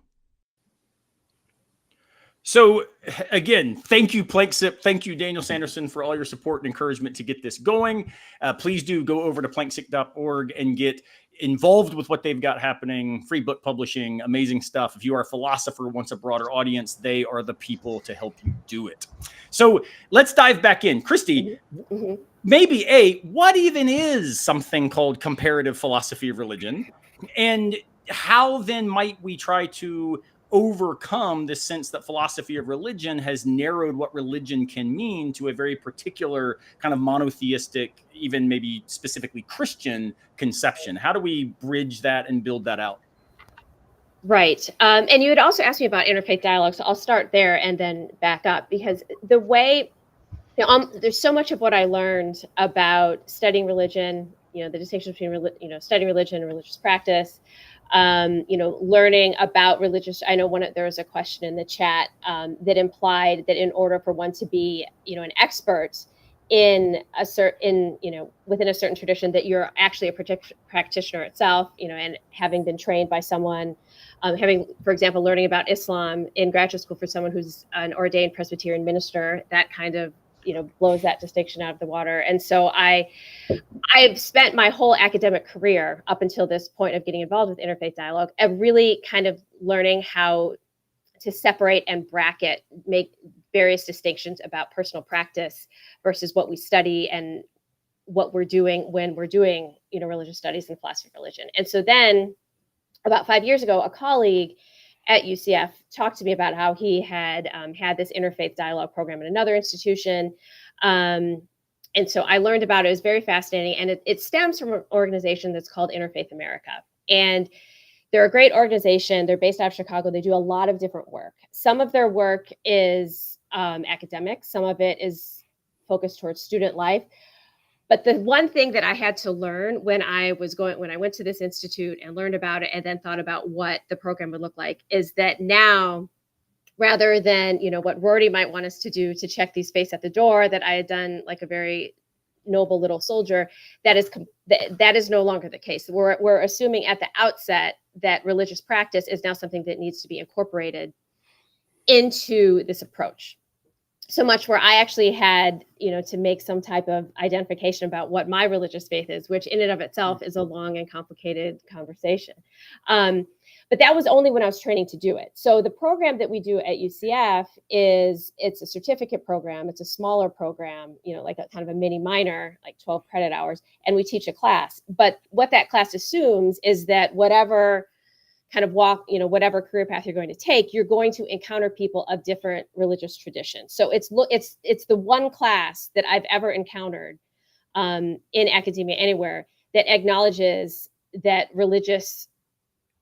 So again, thank you, Planksip. Thank you, Daniel Sanderson, for all your support and encouragement to get this going. Please do go over to planksip.org and get involved with what they've got happening. Free book publishing, amazing stuff. If you are a philosopher, wants a broader audience, they are the people to help you do it. So let's dive back in. Christy, maybe what even is something called comparative philosophy of religion? And how then might we try to overcome this sense that philosophy of religion has narrowed what religion can mean to a very particular kind of monotheistic, even maybe specifically Christian conception? How do we bridge that and build that out? Right. And you had also asked me about interfaith dialogue, so I'll start there and then back up, because the way, there's so much of what I learned about studying religion, the distinction between, studying religion and religious practice, learning about religious. I know there was a question in the chat that implied that in order for one to be, an expert in within a certain tradition, that you're actually a practitioner itself, and having been trained by someone, having, for example, learning about Islam in graduate school for someone who's an ordained Presbyterian minister, that kind of, blows that distinction out of the water. And so I've spent my whole academic career up until this point of getting involved with interfaith dialogue and really kind of learning how to separate and bracket, make various distinctions about personal practice versus what we study and what we're doing when we're doing, religious studies and philosophy of religion. And so then about 5 years ago, a colleague at UCF talked to me about how he had had this interfaith dialogue program at another institution. And so I learned about it. It was very fascinating. And it stems from an organization that's called Interfaith America. And they're a great organization. They're based out of Chicago. They do a lot of different work. Some of their work is academic. Some of it is focused towards student life. But the one thing that I had to learn when I went to this institute and learned about it and then thought about what the program would look like is that now, rather than, what Rory might want us to do to check these faiths at the door, that I had done like a very noble little soldier, that is no longer the case. We're assuming at the outset that religious practice is now something that needs to be incorporated into this approach. So much where I actually had, to make some type of identification about what my religious faith is, which in and of itself is a long and complicated conversation. But that was only when I was training to do it. So the program that we do at UCF it's a certificate program. It's a smaller program, like a kind of a mini minor, like 12 credit hours, and we teach a class. But what that class assumes is that whatever kind of whatever career path you're going to take, you're going to encounter people of different religious traditions. So it's the one class that I've ever encountered in academia anywhere that acknowledges that religious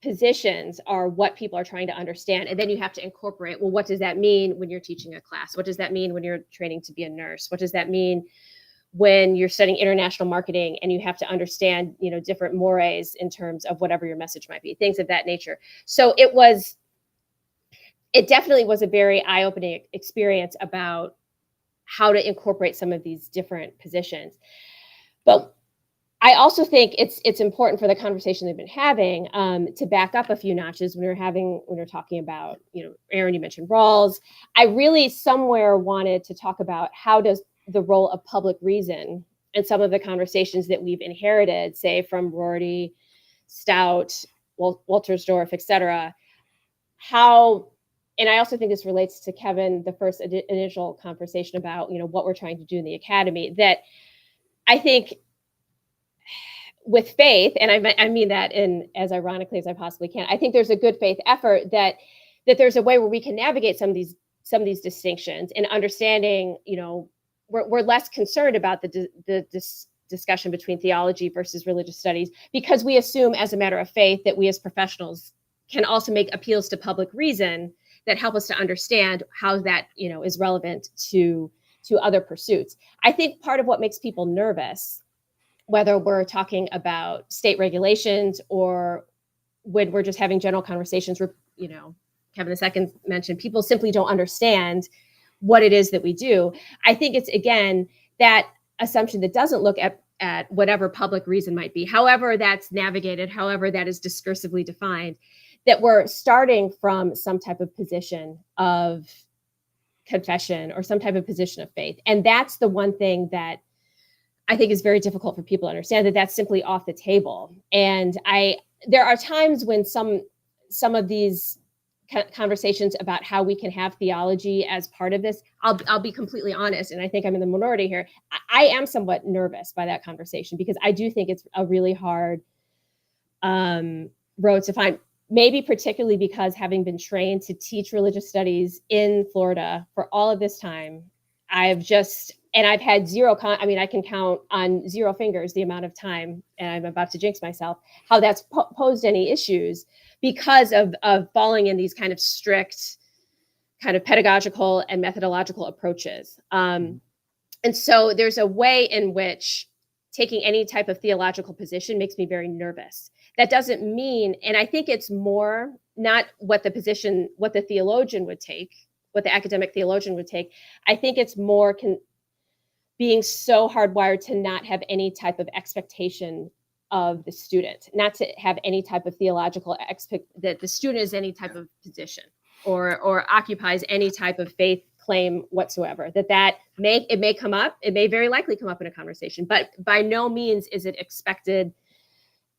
positions are what people are trying to understand. And then you have to incorporate, well, what does that mean when you're teaching a class? What does that mean when you're training to be a nurse? What does that mean when you're studying international marketing and you have to understand, different mores in terms of whatever your message might be, things of that nature. So it definitely was a very eye-opening experience about how to incorporate some of these different positions. But I also think it's important for the conversation they've been having to back up a few notches when we're talking about, Aaron, you mentioned Rawls. I really somewhere wanted to talk about how does the role of public reason and some of the conversations that we've inherited, say from Rorty, Stout, Woltersdorf, et cetera, how, and I also think this relates to Kevin, the first initial conversation about, what we're trying to do in the academy, that I think with faith, and I mean that in as ironically as I possibly can, I think there's a good faith effort that there's a way where we can navigate some of these distinctions and understanding, we're less concerned about the discussion between theology versus religious studies, because we assume as a matter of faith that we as professionals can also make appeals to public reason that help us to understand how that, is relevant to other pursuits. I think part of what makes people nervous, whether we're talking about state regulations or when we're just having general conversations where, Kevin II mentioned, people simply don't understand what it is that we do. I think it's, again, that assumption that doesn't look at whatever public reason might be, however that's navigated, however that is discursively defined, that we're starting from some type of position of confession or some type of position of faith. And that's the one thing that I think is very difficult for people to understand, that that's simply off the table. And there are times when some of these conversations about how we can have theology as part of this, I'll be completely honest, and I think I'm in the minority here, I am somewhat nervous by that conversation, because I do think it's a really hard road to find, maybe particularly because having been trained to teach religious studies in Florida for all of this time, I've had zero, I can count on zero fingers the amount of time, and I'm about to jinx myself, how that's posed any issues because of falling in these kind of strict kind of pedagogical and methodological approaches. And so there's a way in which taking any type of theological position makes me very nervous. That doesn't mean, and I think it's more not what the theologian would take, what the academic theologian would take. I think it's more being so hardwired to not have any type of expectation of the student, not to have any type of theological that the student is any type of position or occupies any type of faith claim whatsoever, it may come up, it may very likely come up in a conversation, but by no means is it expected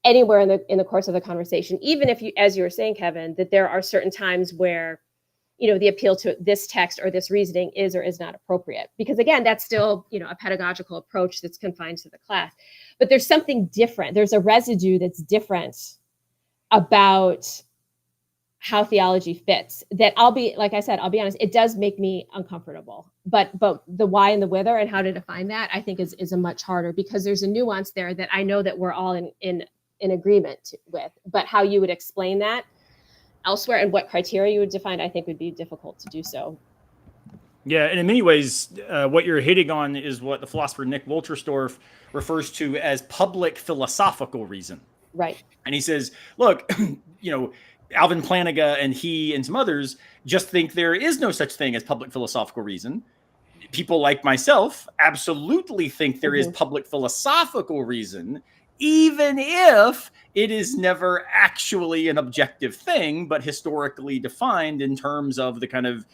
anywhere in the course of the conversation, even if you, as you were saying, Kevin, that there are certain times where, the appeal to this text or this reasoning is or is not appropriate. Because again, that's still, a pedagogical approach that's confined to the class. But there's something different. There's a residue that's different about how theology fits that like I said, I'll be honest, it does make me uncomfortable. But the why and the whither and how to define that, I think is a much harder, because there's a nuance there that I know that we're all in agreement with. But how you would explain that elsewhere and what criteria you would define, I think would be difficult to do so. Yeah, and in many ways, what you're hitting on is what the philosopher Nick Woltersdorf refers to as public philosophical reason. Right. And he says, look, Alvin Plantinga and he and some others just think there is no such thing as public philosophical reason. People like myself absolutely think there is public philosophical reason, even if it is never actually an objective thing, but historically defined in terms of the kind of,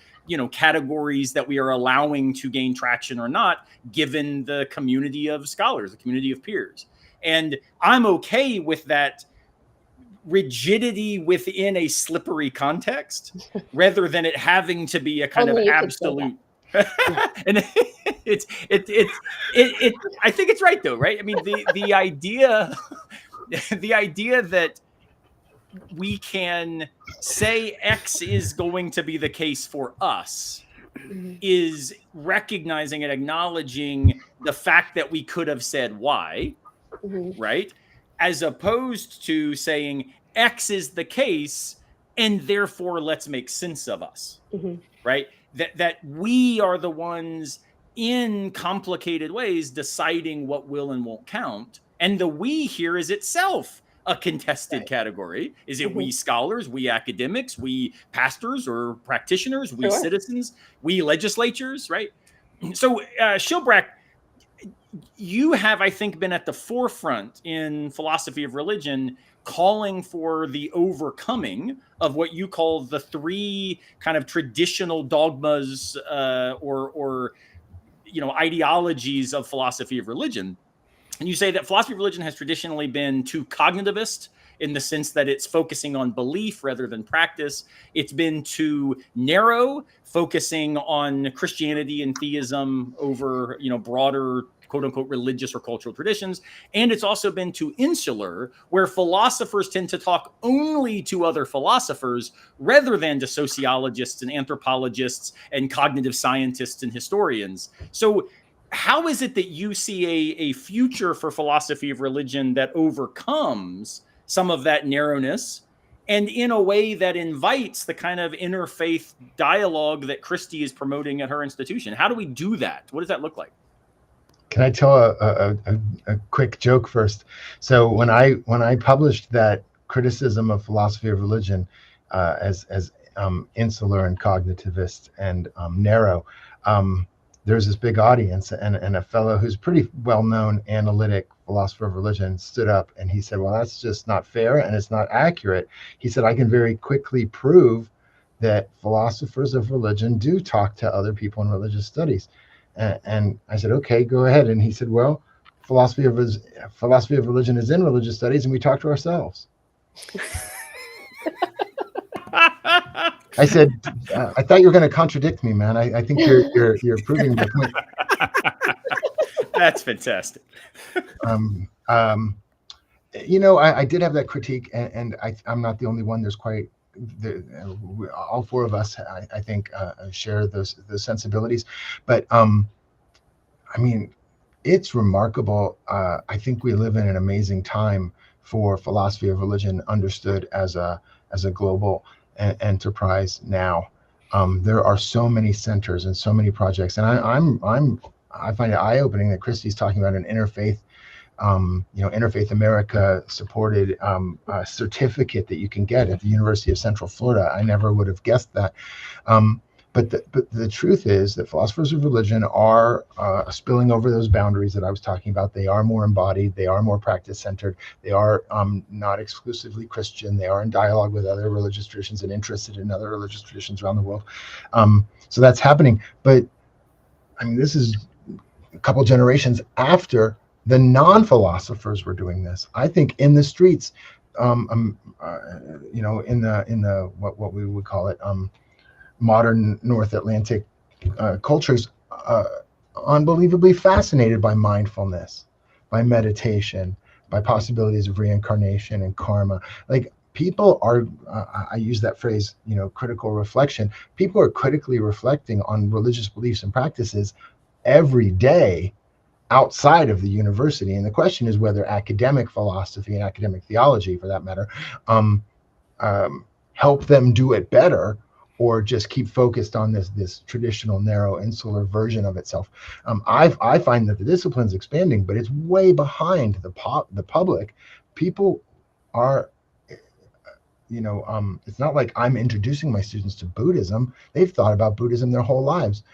categories that we are allowing to gain traction or not, given the community of scholars, the community of peers. And I'm okay with that rigidity within a slippery context, rather than it having to be a kind of absolute. And I think it's right though, right? I mean, the idea that we can say X is going to be the case for us is recognizing and acknowledging the fact that we could have said Y, right? As opposed to saying X is the case and therefore let's make sense of us, right? That we are the ones in complicated ways deciding what will and won't count. And the we here is itself a contested category. Is it we scholars, we academics, we pastors or practitioners, we citizens, we legislatures, right? So Schilbrack, you have, I think, been at the forefront in philosophy of religion, calling for the overcoming of what you call the three kind of traditional dogmas or ideologies of philosophy of religion. And you say that philosophy of religion has traditionally been too cognitivist in the sense that it's focusing on belief rather than practice. It's been too narrow, focusing on Christianity and theism over, broader quote unquote religious or cultural traditions. And it's also been too insular, where philosophers tend to talk only to other philosophers rather than to sociologists and anthropologists and cognitive scientists and historians. So how is it that you see a future for philosophy of religion that overcomes some of that narrowness and in a way that invites the kind of interfaith dialogue that Christie is promoting at her institution? How do we do that? What does that look like? Can I tell a quick joke first? So when I published that criticism of philosophy of religion as insular and cognitivist and narrow, there's this big audience, and a fellow who's pretty well-known analytic philosopher of religion stood up and he said, well, that's just not fair and it's not accurate. He said, I can very quickly prove that philosophers of religion do talk to other people in religious studies. And I said, okay, go ahead. And he said, well, philosophy of religion is in religious studies and we talk to ourselves. I said, I thought you were going to contradict me, man. I think you're proving the point. That's fantastic. I did have that critique, and I'm not the only one. There's quite all four of us, I think, share those sensibilities. But it's remarkable. I think we live in an amazing time for philosophy of religion understood as a global enterprise now. There are so many centers and so many projects, and I find it eye-opening that Christie's talking about an interfaith, Interfaith America supported certificate that you can get at the University of Central Florida. I never would have guessed that. But the truth is that philosophers of religion are spilling over those boundaries that I was talking about. They are more embodied. They are more practice-centered. They are not exclusively Christian. They are in dialogue with other religious traditions and interested in other religious traditions around the world. So that's happening. But this is a couple generations after the non-philosophers were doing this. I think in the streets, in the what we would call it, modern North Atlantic cultures, unbelievably fascinated by mindfulness, by meditation, by possibilities of reincarnation and karma. Like people are, I use that phrase, critical reflection. People are critically reflecting on religious beliefs and practices every day outside of the university. And the question is whether academic philosophy and academic theology, for that matter, help them do it better, or just keep focused on this traditional narrow insular version of itself. I find that the discipline's expanding, but it's way behind the public. People are, it's not like I'm introducing my students to Buddhism. They've thought about Buddhism their whole lives.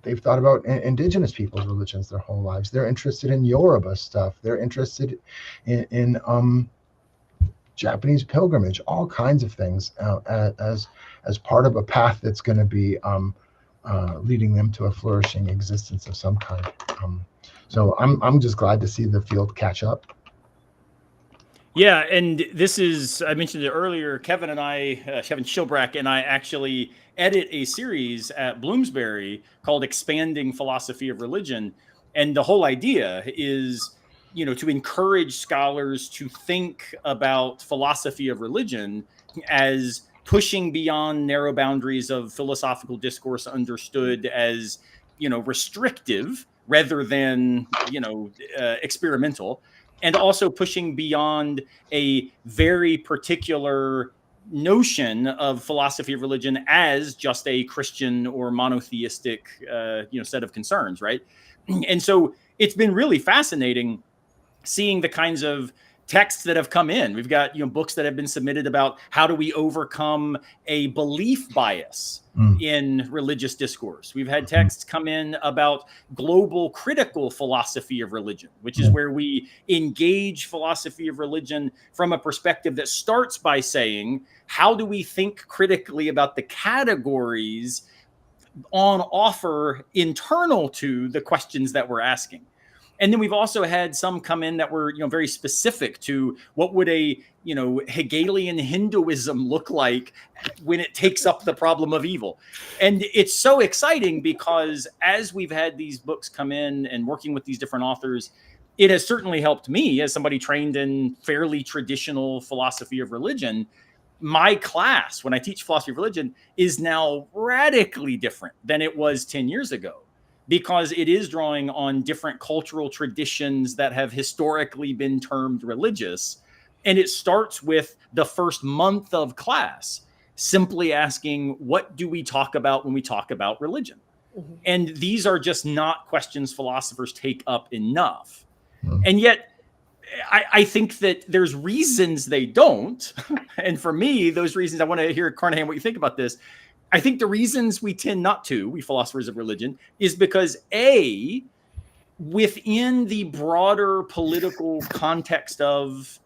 They've thought about indigenous people's religions their whole lives. They're interested in Yoruba stuff. They're interested in Japanese pilgrimage, all kinds of things as part of a path that's going to be leading them to a flourishing existence of some kind. So I'm just glad to see the field catch up. Yeah, and this is, I mentioned it earlier, Kevin Shilbrack and I actually edit a series at Bloomsbury called Expanding Philosophy of Religion. And the whole idea is, to encourage scholars to think about philosophy of religion as pushing beyond narrow boundaries of philosophical discourse understood as, restrictive rather than, experimental, and also pushing beyond a very particular notion of philosophy of religion as just a Christian or monotheistic, set of concerns, right? And so it's been really fascinating seeing the kinds of texts that have come in. We've got, books that have been submitted about how do we overcome a belief bias in religious discourse. We've had texts come in about global critical philosophy of religion, which is where we engage philosophy of religion from a perspective that starts by saying, how do we think critically about the categories on offer internal to the questions that we're asking? And then we've also had some come in that were, very specific to what would a, Hegelian Hinduism look like when it takes up the problem of evil. And it's so exciting because as we've had these books come in and working with these different authors, it has certainly helped me as somebody trained in fairly traditional philosophy of religion. My class, when I teach philosophy of religion, is now radically different than it was 10 years ago, because it is drawing on different cultural traditions that have historically been termed religious. And it starts with the first month of class simply asking, what do we talk about when we talk about religion? Mm-hmm. And these are just not questions philosophers take up enough. Mm-hmm. And yet, I think that there's reasons they don't. And for me, those reasons, I want to hear, Carnahan, what you think about this. I think the reasons we tend not to, we philosophers of religion, is because A, within the broader political context of,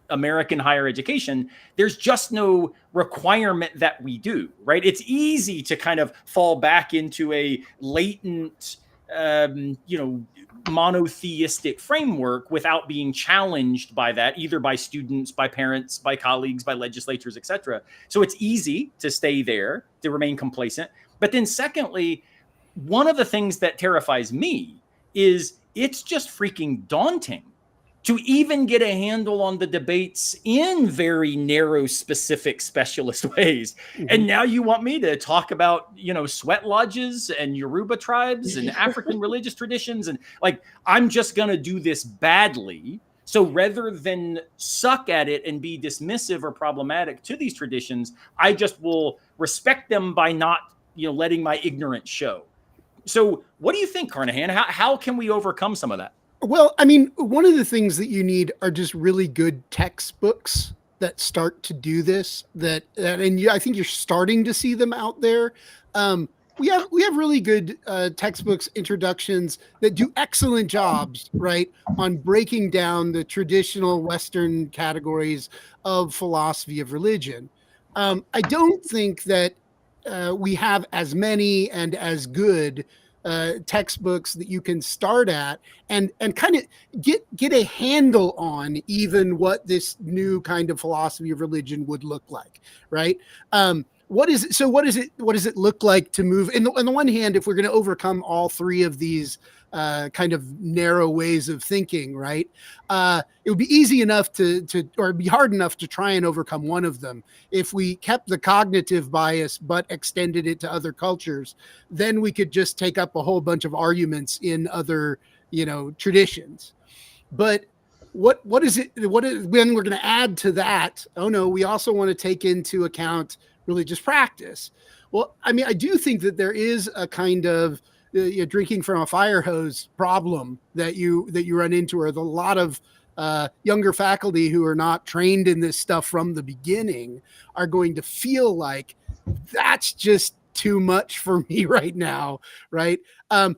American higher education, there's just no requirement that we do, right? It's easy to kind of fall back into a latent, monotheistic framework without being challenged by that, either by students, by parents, by colleagues, by legislatures, etc. So it's easy to stay there, to remain complacent. But then secondly, one of the things that terrifies me is it's just freaking daunting to even get a handle on the debates in very narrow, specific, specialist ways. Mm-hmm. And now you want me to talk about, sweat lodges and Yoruba tribes and African religious traditions. And I'm just going to do this badly. So rather than suck at it and be dismissive or problematic to these traditions, I just will respect them by not, letting my ignorance show. So what do you think, Carnahan? How can we overcome some of that? Well, I mean, one of the things that you need are just really good textbooks that start to do this. I think you're starting to see them out there. We have really good textbooks, introductions that do excellent jobs, right, on breaking down the traditional Western categories of philosophy of religion. I don't think that we have as many and as good textbooks that you can start at and kind of get a handle on even what this new kind of philosophy of religion would look like, right? What does it look like to move? On the one hand, if we're going to overcome all three of these kind of narrow ways of thinking, right? It would be easy enough or it'd be hard enough to try and overcome one of them. If we kept the cognitive bias but extended it to other cultures, then we could just take up a whole bunch of arguments in other, traditions. But when we're going to add to that? Oh no, we also want to take into account religious practice. Well, I mean, I do think that there is a kind of drinking from a fire hose problem that you run into, or a lot of younger faculty who are not trained in this stuff from the beginning are going to feel like that's just too much for me right now, right?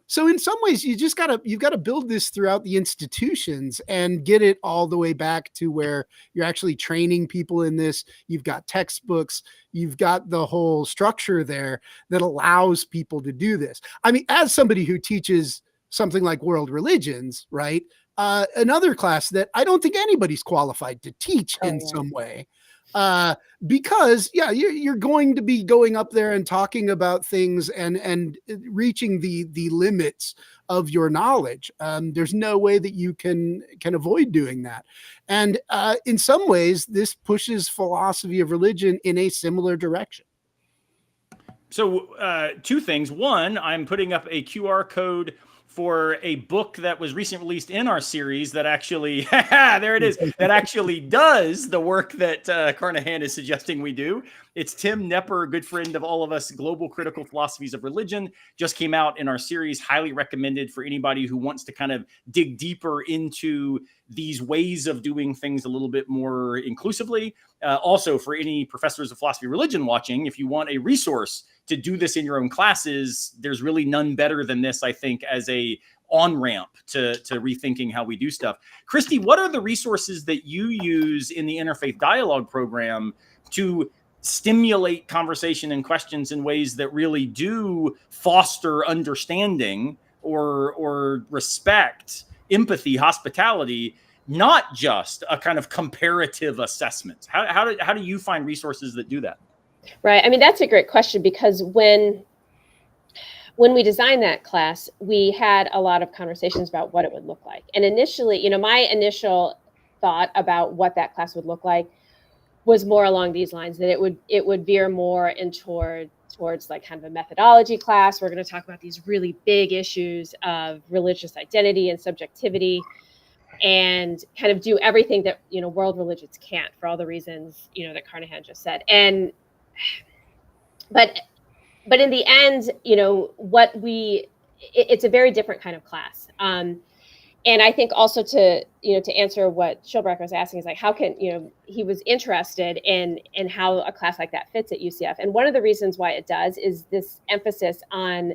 So in some ways, you've got to build this throughout the institutions and get it all the way back to where you're actually training people in this. You've got textbooks, you've got the whole structure there that allows people to do this. I mean, as somebody who teaches something like world religions, right? Another class that I don't think anybody's qualified to teach in some way. Because you're going to be going up there and talking about things and reaching the limits of your knowledge. There's no way that you can avoid doing that. And in some ways, this pushes philosophy of religion in a similar direction. So two things. One, I'm putting up a QR code for a book that was recently released in our series that actually, there it is, that actually does the work that Carnahan is suggesting we do. It's Tim Nepper, a good friend of all of us, Global Critical Philosophies of Religion, just came out in our series, highly recommended for anybody who wants to kind of dig deeper into these ways of doing things a little bit more inclusively. Also, for any professors of philosophy of religion watching, if you want a resource to do this in your own classes, there's really none better than this, I think, as a on-ramp to rethinking how we do stuff. Christy, what are the resources that you use in the Interfaith Dialogue program to stimulate conversation and questions in ways that really do foster understanding or respect, empathy, hospitality, not just a kind of comparative assessment? How do you find resources that do that? Right. I mean, that's a great question, because when we designed that class, we had a lot of conversations about what it would look like. And initially, my initial thought about what that class would look like was more along these lines, that it would veer more in towards like kind of a methodology class. We're going to talk about these really big issues of religious identity and subjectivity, and kind of do everything that world religions can't, for all the reasons that Carnahan just said. And but in the end, it's a very different kind of class. And I think also to answer what Schilbrack was asking is like, how can, he was interested in how a class like that fits at UCF. And one of the reasons why it does is this emphasis on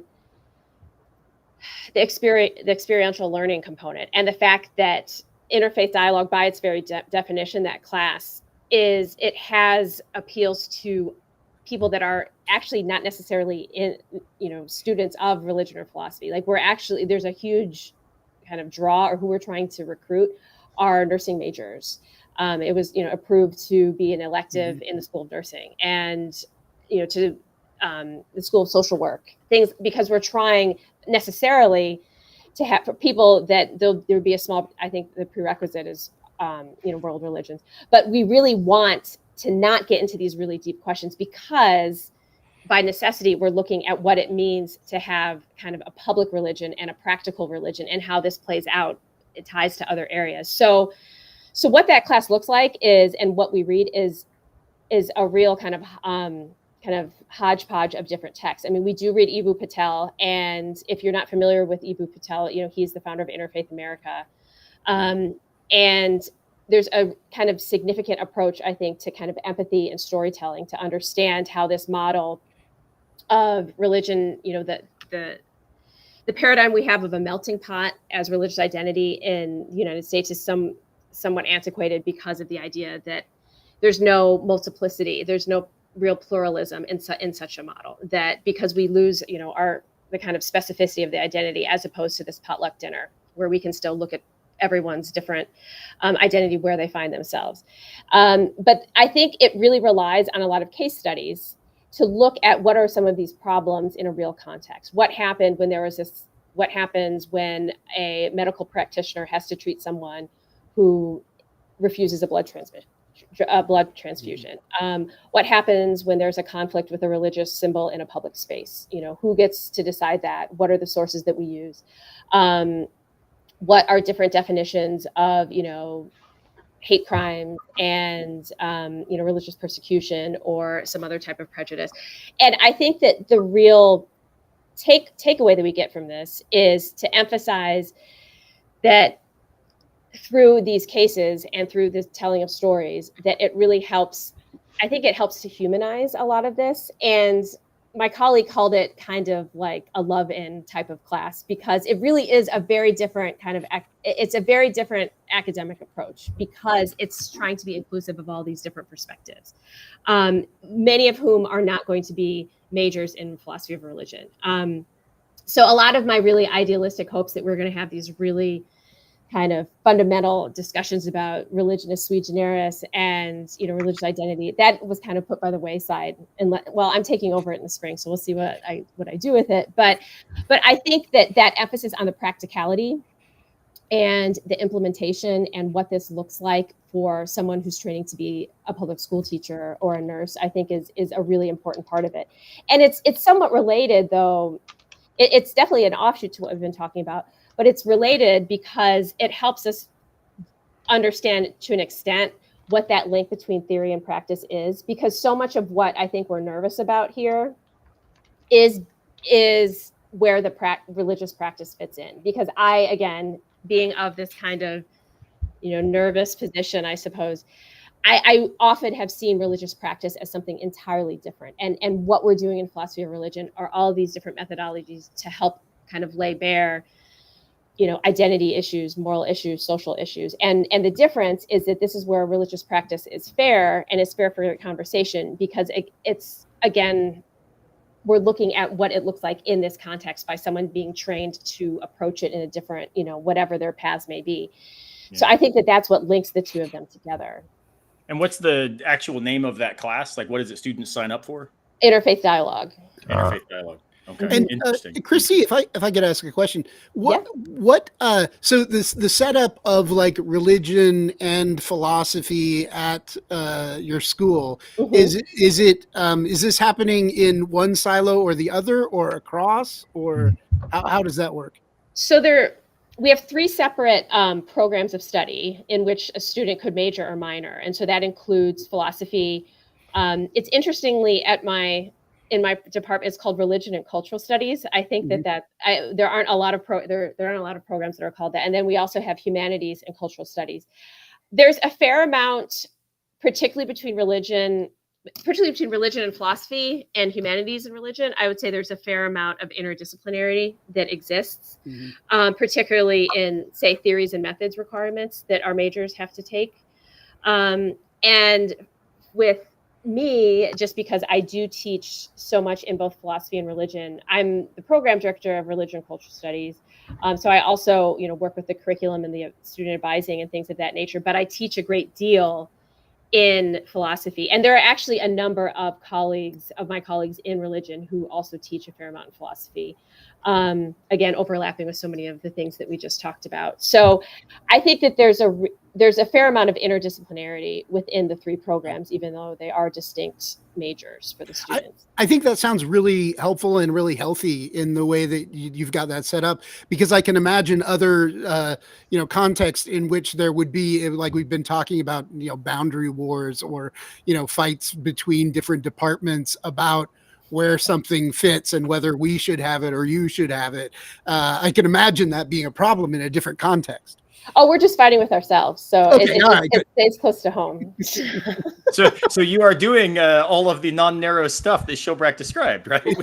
the experiential learning component, and the fact that interfaith dialogue, by its very definition, that class has appeals to people that are actually not necessarily students of religion or philosophy. Like, there's a huge kind of draw, or who we're trying to recruit are nursing majors. It was approved to be an elective in the School of Nursing, and to the School of Social Work, things, because we're trying necessarily to have, for people, that there would be a small, I think the prerequisite is world religions, but we really want to not get into these really deep questions, because by necessity, we're looking at what it means to have kind of a public religion and a practical religion, and how this plays out. It ties to other areas. So what that class looks like is, and what we read is a real kind of hodgepodge of different texts. I mean, we do read Eboo Patel, and if you're not familiar with Eboo Patel, he's the founder of Interfaith America, and there's a kind of significant approach, I think, to kind of empathy and storytelling to understand how this model of religion, the paradigm we have of a melting pot as religious identity in the United States is somewhat antiquated, because of the idea that there's no multiplicity, there's no real pluralism in such a model, that because we lose, the kind of specificity of the identity, as opposed to this potluck dinner where we can still look at everyone's different identity where they find themselves. But I think it really relies on a lot of case studies to look at what are some of these problems in a real context. What happened when there was this? What happens when a medical practitioner has to treat someone who refuses a blood transfusion? What happens when there's a conflict with a religious symbol in a public space? Who gets to decide that? What are the sources that we use? What are different definitions of, hate crime and, religious persecution, or some other type of prejudice? And I think that the real takeaway that we get from this is to emphasize that through these cases and through the telling of stories, that it really helps. I think it helps to humanize a lot of this. And my colleague called it kind of like a love-in type of class, because it really is a very different it's a very different academic approach, because it's trying to be inclusive of all these different perspectives, many of whom are not going to be majors in philosophy of religion. So a lot of my really idealistic hopes that we're going to have these really kind of fundamental discussions about religion as sui generis and religious identity, that was kind of put by the wayside. And I'm taking over it in the spring, so we'll see what I do with it. But I think that emphasis on the practicality and the implementation and what this looks like for someone who's training to be a public school teacher or a nurse, I think is a really important part of it. And it's somewhat related, though, it's definitely an offshoot to what we've been talking about, but it's related because it helps us understand to an extent what that link between theory and practice is, because so much of what I think we're nervous about here is where the religious practice fits in. Because I, again, being of this kind of, nervous position, I suppose, I often have seen religious practice as something entirely different. And what we're doing in philosophy of religion are all these different methodologies to help kind of lay bare, identity issues, moral issues, social issues. And the difference is that this is where religious practice is fair, and it's fair for conversation, because it's, again, we're looking at what it looks like in this context by someone being trained to approach it in a different, whatever their paths may be. Yeah. So I think that that's what links the two of them together. And what's the actual name of that class? Like, what is it students sign up for? Interfaith dialogue. Interfaith dialogue. Okay. And interesting. Christy, if I could ask a question, so the setup of like religion and philosophy at your school, is this happening in one silo or the other, or across, or how does that work? So we have 3 separate programs of study in which a student could major or minor, and so that includes philosophy. It's interestingly in my department, it's called Religion and Cultural Studies. I think there aren't a lot of programs that are called that. And then we also have Humanities and Cultural Studies. There's a fair amount, particularly between religion and philosophy, and humanities and religion. I would say there's a fair amount of interdisciplinarity that exists, particularly in, say, theories and methods requirements that our majors have to take. And with me, just because I do teach so much in both philosophy and religion, I'm the program director of Religion and Cultural Studies. So I also, work with the curriculum and the student advising and things of that nature, but I teach a great deal in philosophy. And there are actually a number of my colleagues in religion who also teach a fair amount in philosophy. Again, overlapping with so many of the things that we just talked about. So I think that there's a fair amount of interdisciplinarity within the 3 programs, even though they are distinct majors for the students. I think that sounds really helpful and really healthy in the way that you've got that set up, because I can imagine other, contexts in which there would be, like we've been talking about, boundary wars or, fights between different departments about where something fits and whether we should have it or you should have it. I can imagine that being a problem in a different context. Oh, we're just fighting with ourselves. So it stays close to home. So you are doing all of the non-narrow stuff that Schilbrack described, right? As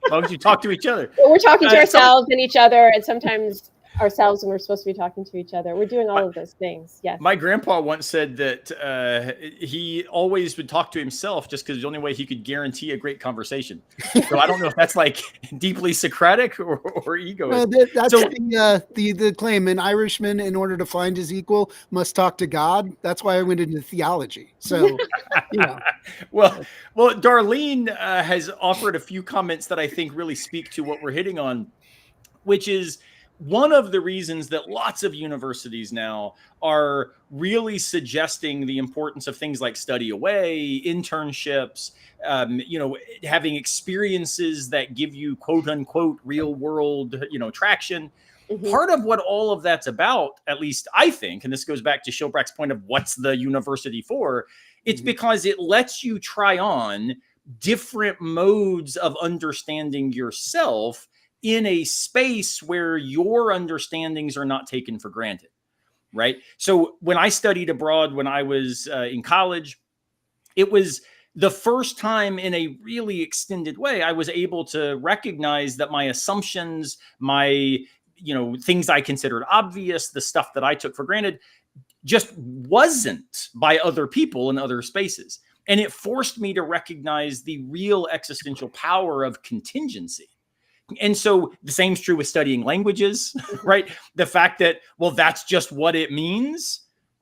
long as you talk to each other. Well, we're talking to ourselves and each other, and sometimes ourselves when we're supposed to be talking to each other. We're doing all of those things. Yes. My grandpa once said that he always would talk to himself just because the only way he could guarantee a great conversation. So I don't know if that's like deeply Socratic or egoist. That's the claim. An Irishman, in order to find his equal, must talk to God. That's why I went into theology. So, Well, Darlene has offered a few comments that I think really speak to what we're hitting on, which is one of the reasons that lots of universities now are really suggesting the importance of things like study away, internships, having experiences that give you quote unquote real world, traction. Part of what all of that's about, at least I think, and this goes back to Schilbrack's point of what's the university for, it's because it lets you try on different modes of understanding yourself in a space where your understandings are not taken for granted, right? So when I studied abroad, when I was in college, it was the first time in a really extended way I was able to recognize that my assumptions, my, things I considered obvious, the stuff that I took for granted, just wasn't by other people in other spaces. And it forced me to recognize the real existential power of contingency. And so the same is true with studying languages, right? The fact that, well, that's just what it means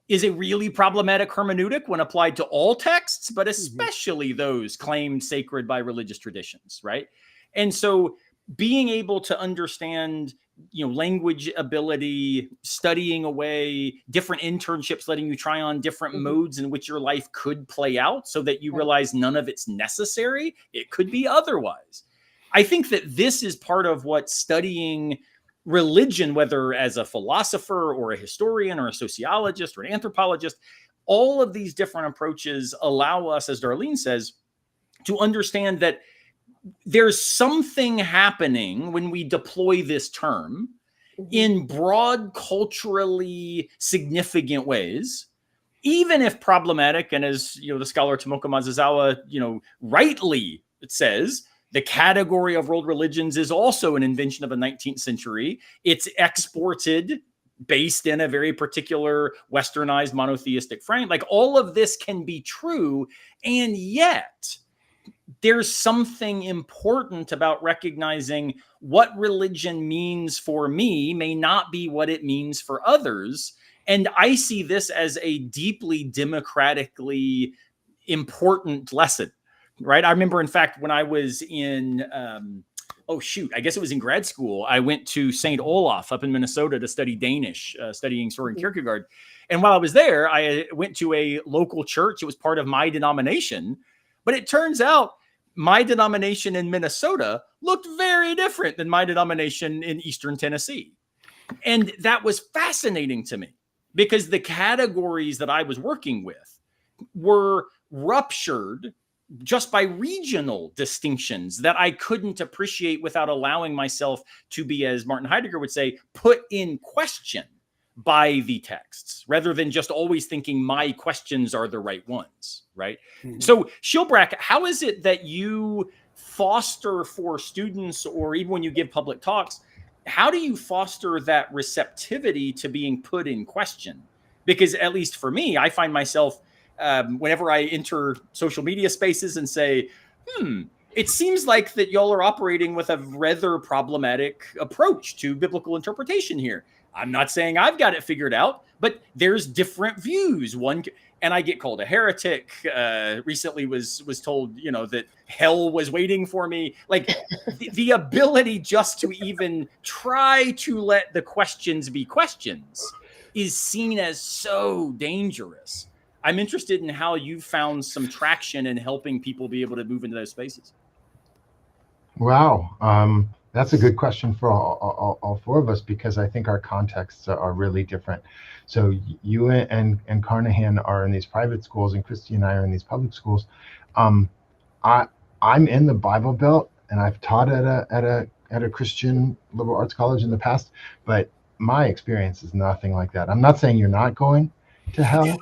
is a really problematic hermeneutic when applied to all texts, but especially those claimed sacred by religious traditions, right? And so being able to understand, language ability, studying away, different internships, letting you try on different modes in which your life could play out so that you realize none of it's necessary. It could be otherwise. I think that this is part of what studying religion, whether as a philosopher or a historian or a sociologist or an anthropologist, all of these different approaches allow us, as Darlene says, to understand that there's something happening when we deploy this term in broad, culturally significant ways, even if problematic. And as the scholar Tomoko Mazazawa, rightly says, the category of world religions is also an invention of the 19th century. It's exported based in a very particular westernized monotheistic frame. Like, all of this can be true, and yet there's something important about recognizing what religion means for me may not be what it means for others. And I see this as a deeply democratically important lesson, right? I remember, in fact, when I was in, I guess it was in grad school, I went to St. Olaf up in Minnesota to study Danish, studying Soren Kierkegaard. And while I was there, I went to a local church. It was part of my denomination. But it turns out my denomination in Minnesota looked very different than my denomination in Eastern Tennessee. And that was fascinating to me, because the categories that I was working with were ruptured just by regional distinctions that I couldn't appreciate without allowing myself to be, as Martin Heidegger would say, put in question by the texts, rather than just always thinking my questions are the right ones, right? So, Shilbrack, how is it that you foster for students, or even when you give public talks, how do you foster that receptivity to being put in question? Because at least for me, I find myself, whenever I enter social media spaces and say, it seems like that y'all are operating with a rather problematic approach to biblical interpretation here. I'm not saying I've got it figured out, but there's different views. And I get called a heretic. Recently was told, that hell was waiting for me. Like, the ability just to even try to let the questions be questions is seen as so dangerous. I'm interested in how you found some traction in helping people be able to move into those spaces. Wow. That's a good question for all four of us, because I think our contexts are really different. So you and Carnahan are in these private schools, and Christy and I are in these public schools. I'm in the Bible Belt, and I've taught at a Christian liberal arts college in the past, but my experience is nothing like that. I'm not saying you're not going to hell,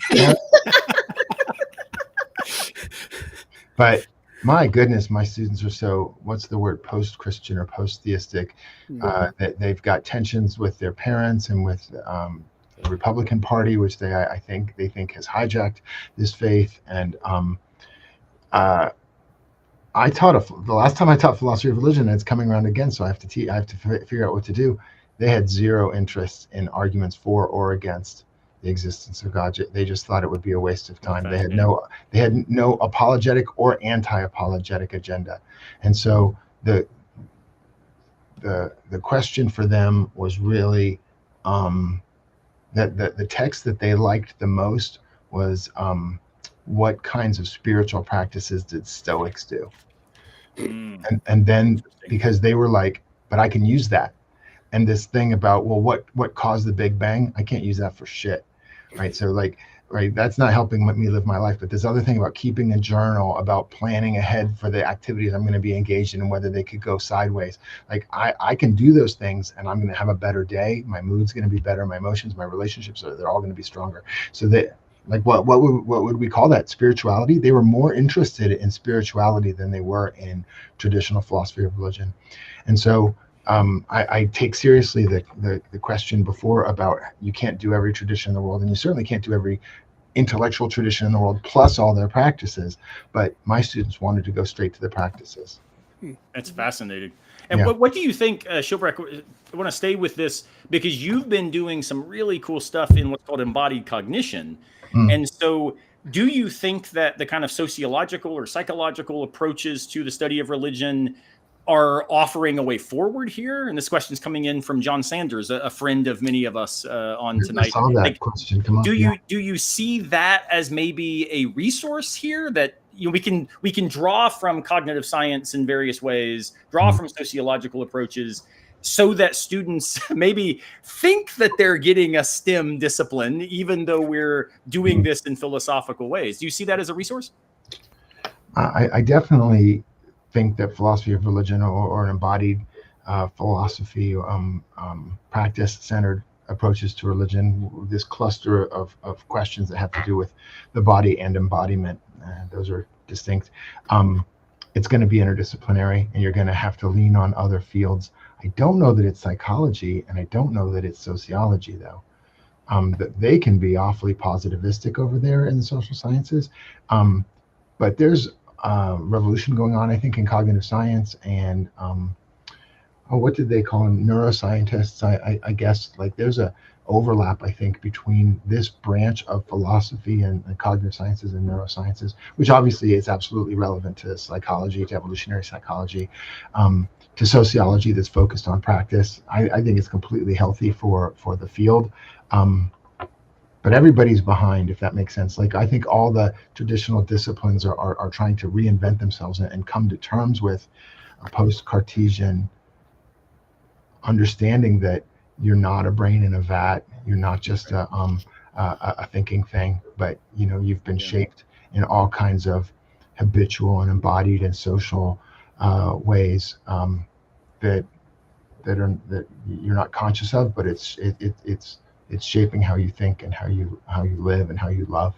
but my goodness, my students are so, what's the word, post-Christian or post-theistic, that they've got tensions with their parents and with the Republican Party, which I think has hijacked this faith. And the last time I taught philosophy of religion, and it's coming around again, so I have to figure out what to do. They had zero interest in arguments for or against the existence of God. They just thought it would be a waste of time. They had no apologetic or anti-apologetic agenda. And so the question for them was really that the text that they liked the most was what kinds of spiritual practices did Stoics do? And then, because they were like, but I can use that. And this thing about, well, what caused the Big Bang? I can't use that for shit. Right. So that's not helping me live my life. But this other thing about keeping a journal, about planning ahead for the activities I'm going to be engaged in and whether they could go sideways. Like, I can do those things, and I'm going to have a better day. My mood's going to be better. My emotions, my relationships, they're all going to be stronger. So that, like, what would we call that? Spirituality? They were more interested in spirituality than they were in traditional philosophy of religion. And so I take seriously the question before about, you can't do every tradition in the world, and you certainly can't do every intellectual tradition in the world plus all their practices. But my students wanted to go straight to the practices. That's fascinating. And what do you think, Shilbrack? I want to stay with this because you've been doing some really cool stuff in what's called embodied cognition. And so, do you think that the kind of sociological or psychological approaches to the study of religion are offering a way forward here? And this question is coming in from John Sanders, a friend of many of us on tonight. I saw that question come up. Do you see that as maybe a resource here that we can draw from cognitive science in various ways, draw from sociological approaches, so that students maybe think that they're getting a STEM discipline, even though we're doing this in philosophical ways. Do you see that as a resource? I definitely think that philosophy of religion or an embodied philosophy, practice-centered approaches to religion, this cluster of questions that have to do with the body and embodiment, those are distinct. It's going to be interdisciplinary, and you're going to have to lean on other fields. I don't know that it's psychology, and I don't know that it's sociology, though. That they can be awfully positivistic over there in the social sciences, but there's a revolution going on, I think, in cognitive science, and what did they call them? Neuroscientists, I guess. Like, there's a overlap, I think, between this branch of philosophy and cognitive sciences and neurosciences, which obviously is absolutely relevant to psychology, to evolutionary psychology, to sociology that's focused on practice. I think it's completely healthy for the field. But everybody's behind, if that makes sense. Like, I think all the traditional disciplines are trying to reinvent themselves and come to terms with a post-Cartesian understanding that you're not a brain in a vat, you're not just a thinking thing, but you've been shaped in all kinds of habitual and embodied and social ways that you're not conscious of, but it's shaping how you think and how you live and how you love.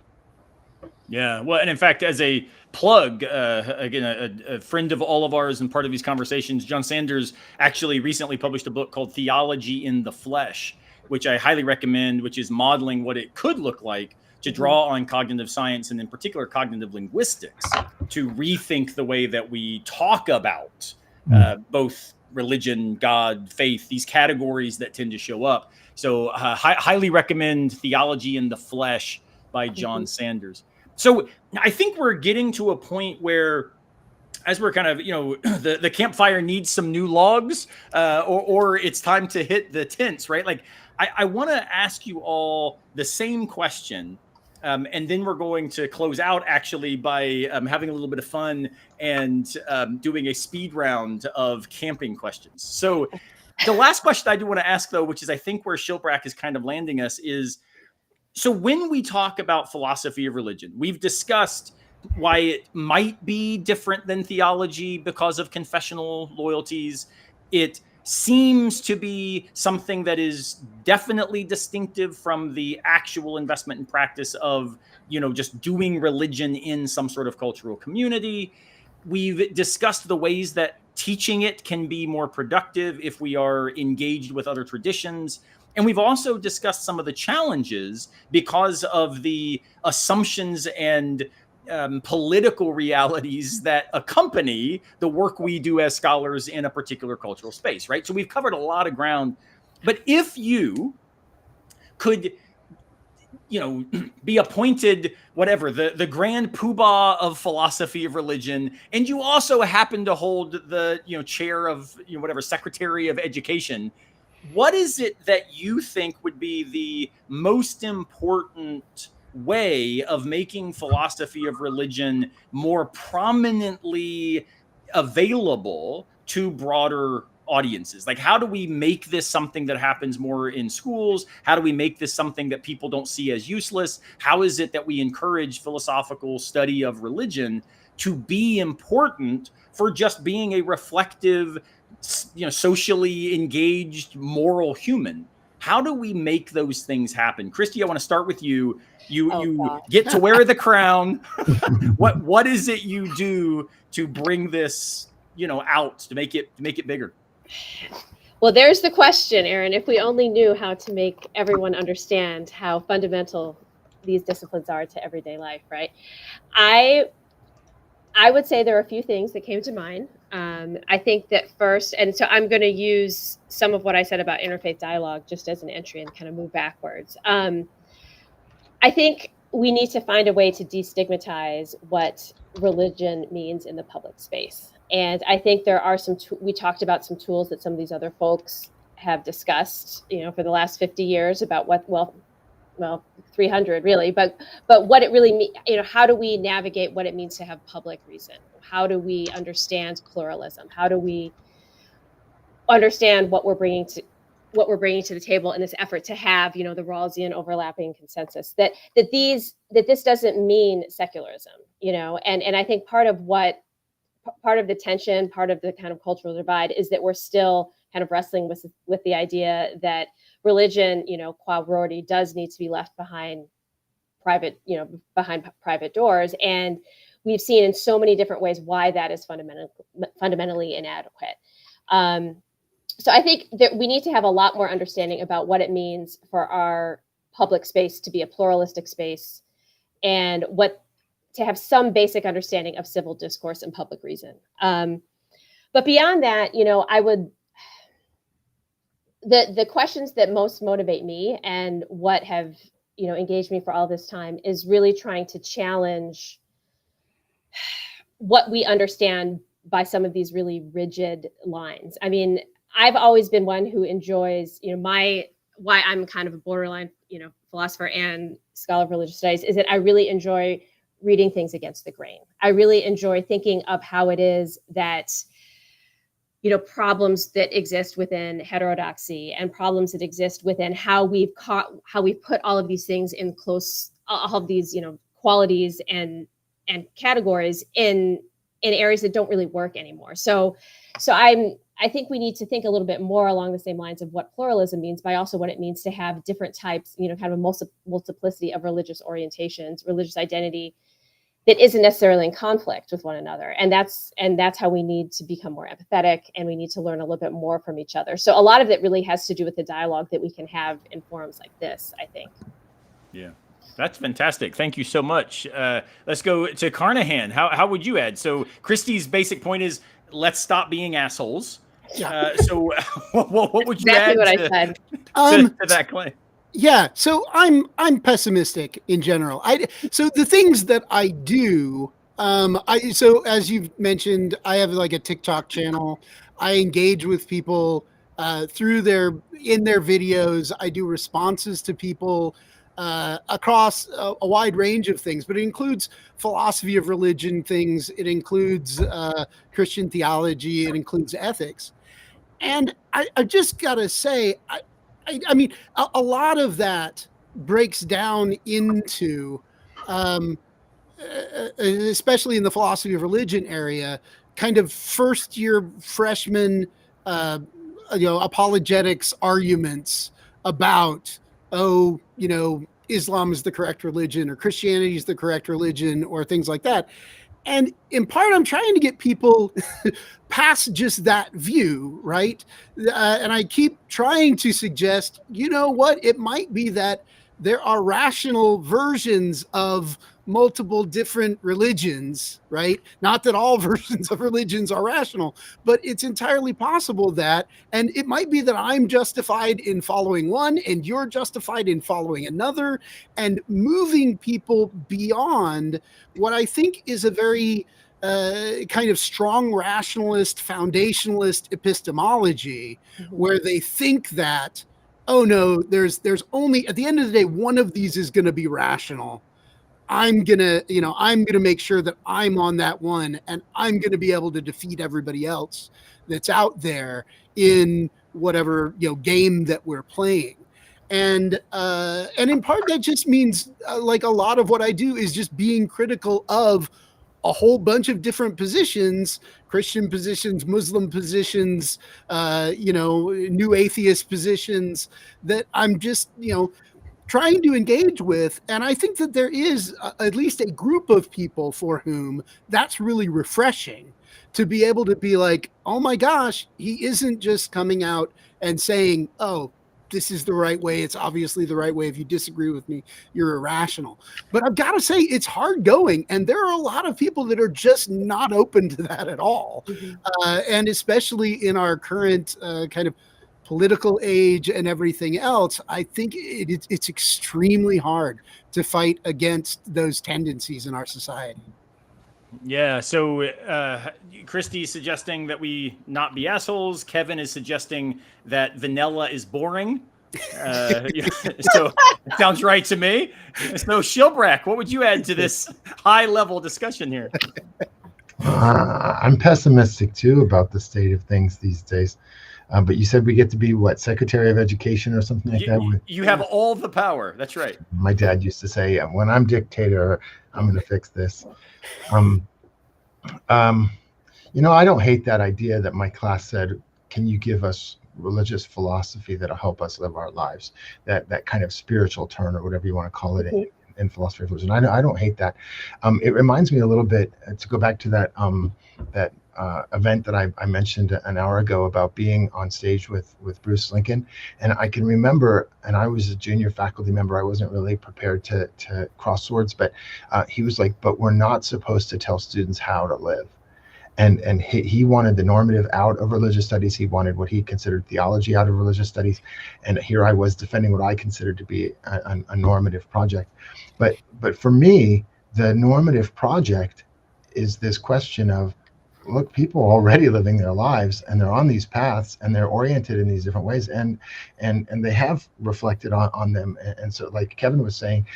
Yeah, well, and in fact, as a plug, again, a friend of all of ours and part of these conversations, John Sanders actually recently published a book called Theology in the Flesh, which I highly recommend, which is modeling what it could look like to draw on cognitive science and in particular cognitive linguistics to rethink the way that we talk about both religion, God, faith, these categories that tend to show up. So highly recommend Theology in the Flesh by John Sanders. So I think we're getting to a point where, as we're kind of, the campfire needs some new logs, or it's time to hit the tents, right? Like, I want to ask you all the same question, and then we're going to close out actually by having a little bit of fun and doing a speed round of camping questions. So the last question I do want to ask, though, which is I think where Shilbrack is kind of landing us, is, so when we talk about philosophy of religion, we've discussed why it might be different than theology because of confessional loyalties. It seems to be something that is definitely distinctive from the actual investment and practice of, just doing religion in some sort of cultural community. We've discussed the ways that teaching it can be more productive if we are engaged with other traditions. And we've also discussed some of the challenges because of the assumptions and political realities that accompany the work we do as scholars in a particular cultural space, right? So we've covered a lot of ground. But if you could, be appointed, whatever, the grand poobah of philosophy of religion, and you also happen to hold the, chair of, whatever, Secretary of Education, what is it that you think would be the most important way of making philosophy of religion more prominently available to broader audiences? Like, how do we make this something that happens more in schools? How do we make this something that people don't see as useless? How is it that we encourage philosophical study of religion to be important for just being a reflective, socially engaged, moral human? How do we make those things happen? Christy, I want to start with you. You get to wear the crown. What is it you do to bring this, out, to make it bigger? Well, there's the question, Aaron. If we only knew how to make everyone understand how fundamental these disciplines are to everyday life, right? I would say there are a few things that came to mind. I think that first, and so I'm going to use some of what I said about interfaith dialogue just as an entry and kind of move backwards. I think we need to find a way to destigmatize what religion means in the public space. And I think there are we talked about some tools that some of these other folks have discussed, for the last 50 years about what well, 300 really, but what it really means, how do we navigate what it means to have public reason? How do we understand pluralism? How do we understand what we're bringing to the table in this effort to have, the Rawlsian overlapping consensus that this doesn't mean secularism, and I think part of the tension, part of the kind of cultural divide is that we're still kind of wrestling with the idea that religion, qua priority, does need to be left behind private doors. And we've seen in so many different ways why that is fundamentally inadequate. So I think that we need to have a lot more understanding about what it means for our public space to be a pluralistic space, and to have some basic understanding of civil discourse and public reason. But beyond that, the questions that most motivate me and what have, engaged me for all this time is really trying to challenge what we understand by some of these really rigid lines. I mean, I've always been one who enjoys, why I'm kind of a borderline, philosopher and scholar of religious studies, is that I really enjoy reading things against the grain. I really enjoy thinking of how it is that, problems that exist within heterodoxy and problems that exist within how we've put all of these things in all of these, qualities and categories in areas that don't really work anymore. So I think we need to think a little bit more along the same lines of what pluralism means, by also what it means to have different types, kind of a multiplicity of religious orientations, religious identity that isn't necessarily in conflict with one another. And that's how we need to become more empathetic, and we need to learn a little bit more from each other. So a lot of it really has to do with the dialogue that we can have in forums like this, I think. Yeah. That's fantastic. Thank you so much. Let's go to Carnahan. How would you add? So Christy's basic point is, let's stop being assholes. Yeah. So what would you Exactly add what I said. to that claim? Yeah, so I'm pessimistic in general. So the things that I do, so as you've mentioned, I have like a TikTok channel. I engage with people in their videos. I do responses to people across a wide range of things, but it includes philosophy of religion things. It includes Christian theology. It includes ethics. And I just gotta say, I mean, a lot of that breaks down into, especially in the philosophy of religion area, kind of first year freshman, apologetics arguments about, Islam is the correct religion, or Christianity is the correct religion, or things like that. And in part, I'm trying to get people past just that view, right? And I keep trying to suggest, it might be that there are rational versions of multiple different religions, right? Not that all versions of religions are rational, but it's entirely possible that, and it might be that I'm justified in following one and you're justified in following another, and moving people beyond what I think is a very kind of strong rationalist, foundationalist epistemology, where they think that, oh no, there's only, at the end of the day, one of these is going to be rational. I'm going to make sure that I'm on that one, and I'm going to be able to defeat everybody else that's out there in whatever, game that we're playing. And in part that just means like a lot of what I do is just being critical of a whole bunch of different positions, Christian positions, Muslim positions, new atheist positions, that I'm just, trying to engage with. And I think that there is at least a group of people for whom that's really refreshing, to be able to be like, oh my gosh, he isn't just coming out and saying, oh, this is the right way. It's obviously the right way. If you disagree with me, you're irrational. But I've got to say, it's hard going. And there are a lot of people that are just not open to that at all. And especially in our current kind of political age and everything else, I think it's extremely hard to fight against those tendencies in our society. Yeah, so Christy is suggesting that we not be assholes. Kevin is suggesting that vanilla is boring. Yeah, so it sounds right to me. So Shilbrack, what would you add to this high level discussion here? I'm pessimistic too about the state of things these days. But you said we get to be what, Secretary of Education or something like that? You have all the power. That's right. My dad used to say, when I'm dictator, I'm going to fix this. Um, I don't hate that idea that my class said, can you give us religious philosophy that'll help us live our lives? That kind of spiritual turn, or whatever you want to call it, in philosophy of religion. I don't hate that. It reminds me a little bit, to go back to that event that I mentioned an hour ago about being on stage with Bruce Lincoln. And I can remember, and I was a junior faculty member, I wasn't really prepared to cross swords, but he was like, but we're not supposed to tell students how to live. And he wanted the normative out of religious studies. He wanted what he considered theology out of religious studies. And here I was defending what I considered to be a normative project. But for me, the normative project is this question of, look, people are already living their lives, and they're on these paths, and they're oriented in these different ways, and they have reflected on them. And so, like Kevin was saying,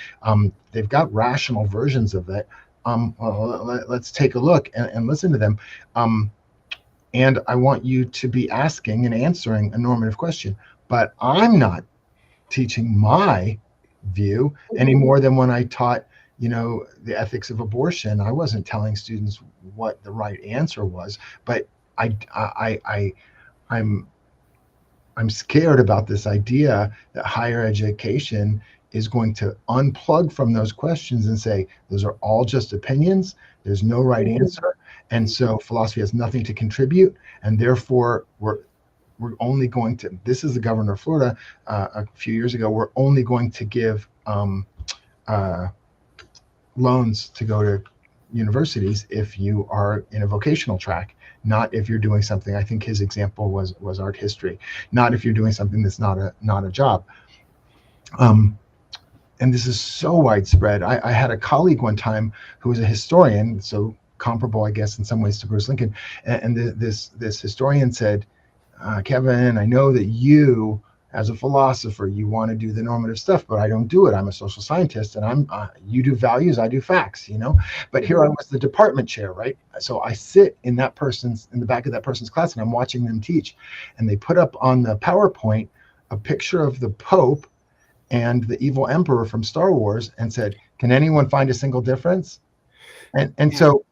they've got rational versions of it. Let's take a look and listen to them. And I want you to be asking and answering a normative question. But I'm not teaching my view any more than when I taught, the ethics of abortion. I wasn't telling students what the right answer was, but I'm scared about this idea that higher education is going to unplug from those questions and say, those are all just opinions. There's no right answer. And so philosophy has nothing to contribute. And therefore we're only going to, this is the governor of Florida a few years ago, we're only going to give loans to go to universities if you are in a vocational track, not if you're doing something. I think his example was art history, not if you're doing something that's not a job. And this is so widespread. I had a colleague one time who was a historian, so comparable, I guess, in some ways to Bruce Lincoln. And this historian said, Kevin, I know that you, as a philosopher, you want to do the normative stuff, but I don't do it. I'm a social scientist, and you do values, I do facts, But here I was the department chair, right? So I sit in the back of that person's class, and I'm watching them teach. And they put up on the PowerPoint a picture of the Pope and the evil emperor from Star Wars, and said, can anyone find a single difference? And so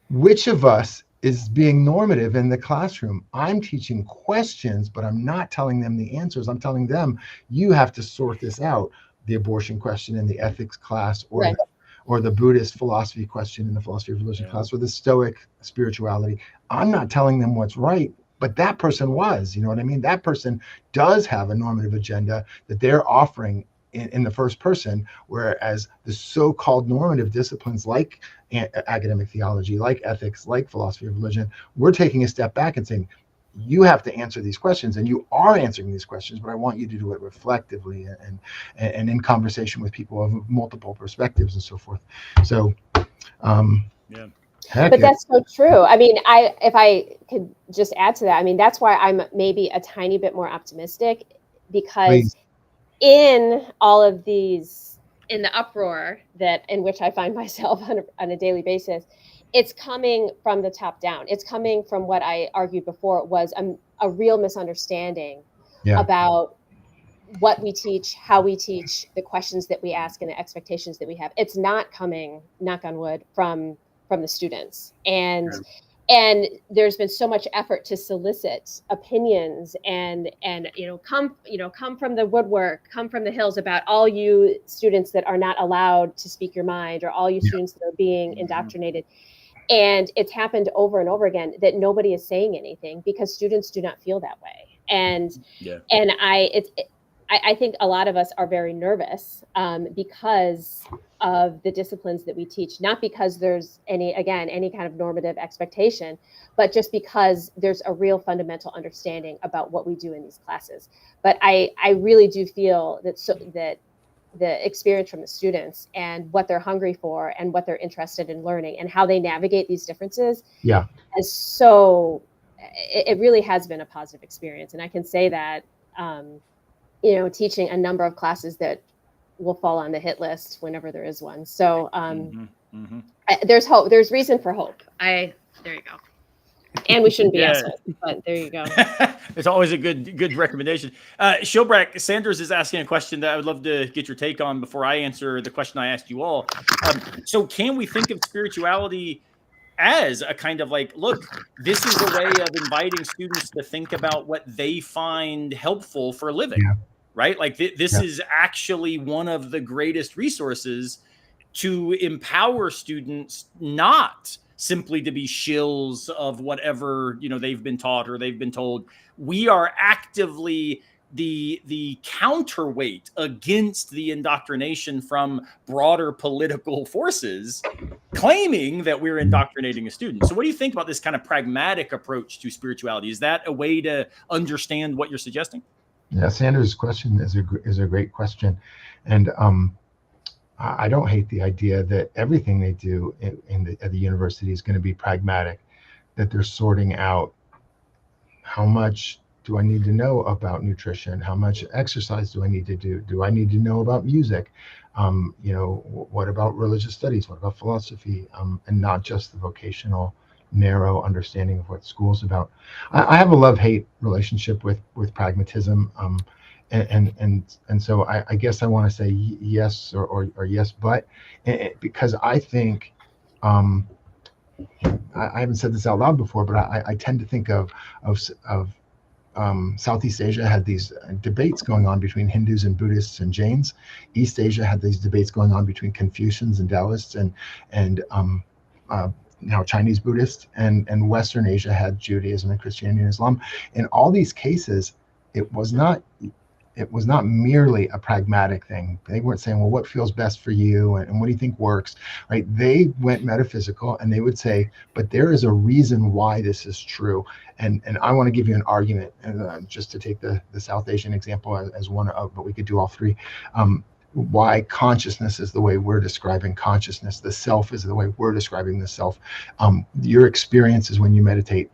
which of us is being normative in the classroom? I'm teaching questions, but I'm not telling them the answers. I'm telling them, you have to sort this out. The abortion question in the ethics class, or the Buddhist philosophy question in the philosophy of religion class, or the Stoic spirituality. I'm not telling them what's right, but that person was, you know what I mean? That person does have a normative agenda that they're offering in the first person, whereas the so-called normative disciplines like academic theology, like ethics, like philosophy of religion, we're taking a step back and saying, you have to answer these questions, and you are answering these questions, but I want you to do it reflectively and in conversation with people of multiple perspectives and so forth. So, But that's so true. I mean, if I could just add to that, I mean, that's why I'm maybe a tiny bit more optimistic, because in all of these, in the uproar in which I find myself on a daily basis, it's coming from the top down. It's coming from what I argued before was a real misunderstanding about what we teach, how we teach, the questions that we ask, and the expectations that we have. It's not coming, knock on wood, from the students. And there's been so much effort to solicit opinions and come from the woodwork, come from the hills about all you students that are not allowed to speak your mind, or all you students that are being indoctrinated. And it's happened over and over again that nobody is saying anything because students do not feel that way. And I think a lot of us are very nervous because of the disciplines that we teach, not because there's any kind of normative expectation, but just because there's a real fundamental understanding about what we do in these classes. But I really do feel that the experience from the students and what they're hungry for and what they're interested in learning and how they navigate these differences it really has been a positive experience. And I can say that teaching a number of classes that will fall on the hit list whenever there is one. So there's hope. There's reason for hope. There you go. And we shouldn't be assholes, but there you go. It's always a good recommendation. Shilbrack, Sanders is asking a question that I would love to get your take on before I answer the question I asked you all. So can we think of spirituality as a kind of like, look, this is a way of inviting students to think about what they find helpful for a living, right? Like this is actually one of the greatest resources to empower students, not simply to be shills of whatever, they've been taught or they've been told. We are actively the counterweight against the indoctrination from broader political forces claiming that we're indoctrinating a student. So what do you think about this kind of pragmatic approach to spirituality? Is that a way to understand what you're suggesting? Yeah, Sanders' question is a great question. And I don't hate the idea that everything they do at the university is going to be pragmatic, that they're sorting out how much do I need to know about nutrition? How much exercise do I need to do? Do I need to know about music? What about religious studies? What about philosophy? And not just the vocational, narrow understanding of what school's about. I have a love-hate relationship with pragmatism. And so I guess I want to say yes or yes, but because I think I haven't said this out loud before, but I tend to think of Southeast Asia had these debates going on between Hindus and Buddhists and Jains. East Asia had these debates going on between Confucians and Taoists and now Chinese Buddhists, and Western Asia had Judaism and Christianity and Islam. In all these cases, it was not merely a pragmatic thing. They weren't saying, well, what feels best for you and what do you think works, right? They went metaphysical and they would say, but there is a reason why this is true. And I want to give you an argument, and just to take the South Asian example as one of, but we could do all three. Why consciousness is the way we're describing consciousness. The self is the way we're describing the self. Your experiences when you meditate,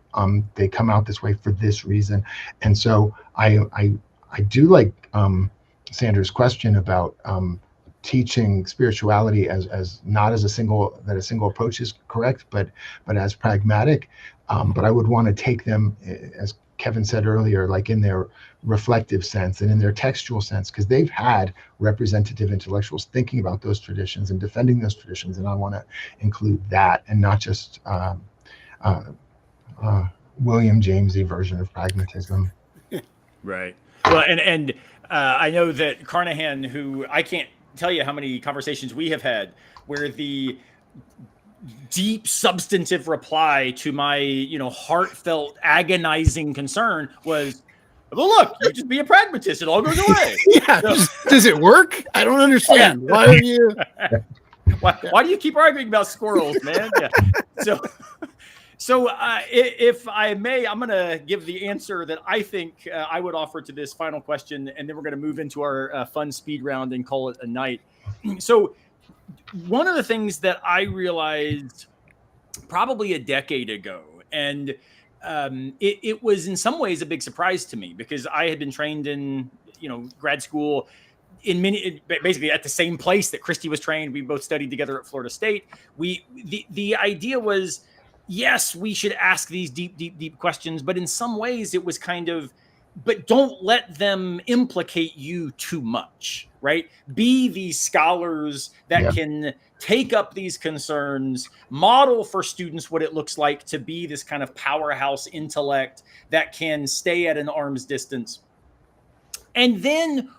they come out this way for this reason. And so I do like Sanders' question about teaching spirituality as not as a single approach is correct, but as pragmatic. But I would want to take them, as Kevin said earlier, like in their reflective sense and in their textual sense, because they've had representative intellectuals thinking about those traditions and defending those traditions, and I want to include that and not just William Jamesy version of pragmatism. Right. Well, and I know that Carnahan, who I can't tell you how many conversations we have had where the deep substantive reply to my, heartfelt, agonizing concern was, well, look, you just be a pragmatist. It all goes away. Yeah. So, does it work? I don't understand. Yeah. Why are you? Why do you keep arguing about squirrels, man? Yeah. So if I may, I'm going to give the answer that I think I would offer to this final question, and then we're going to move into our fun speed round and call it a night. So one of the things that I realized probably a decade ago, and it was in some ways a big surprise to me because I had been trained in, grad school basically at the same place that Christy was trained. We both studied together at Florida State. The idea was, yes, we should ask these deep questions, but in some ways it was kind of, but don't let them implicate you too much, right? Be these scholars that can take up these concerns, model for students what it looks like to be this kind of powerhouse intellect that can stay at an arm's distance. And then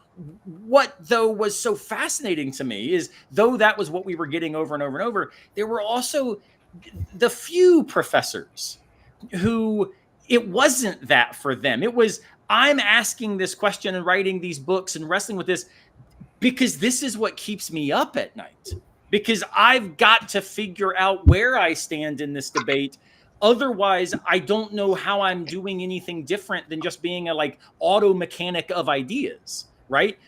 what, though, was so fascinating to me is, though that was what we were getting over and over and over, there were also the few professors who it wasn't that for them. It was, I'm asking this question and writing these books and wrestling with this because this is what keeps me up at night, because I've got to figure out where I stand in this debate. Otherwise, I don't know how I'm doing anything different than just being a auto mechanic of ideas, right?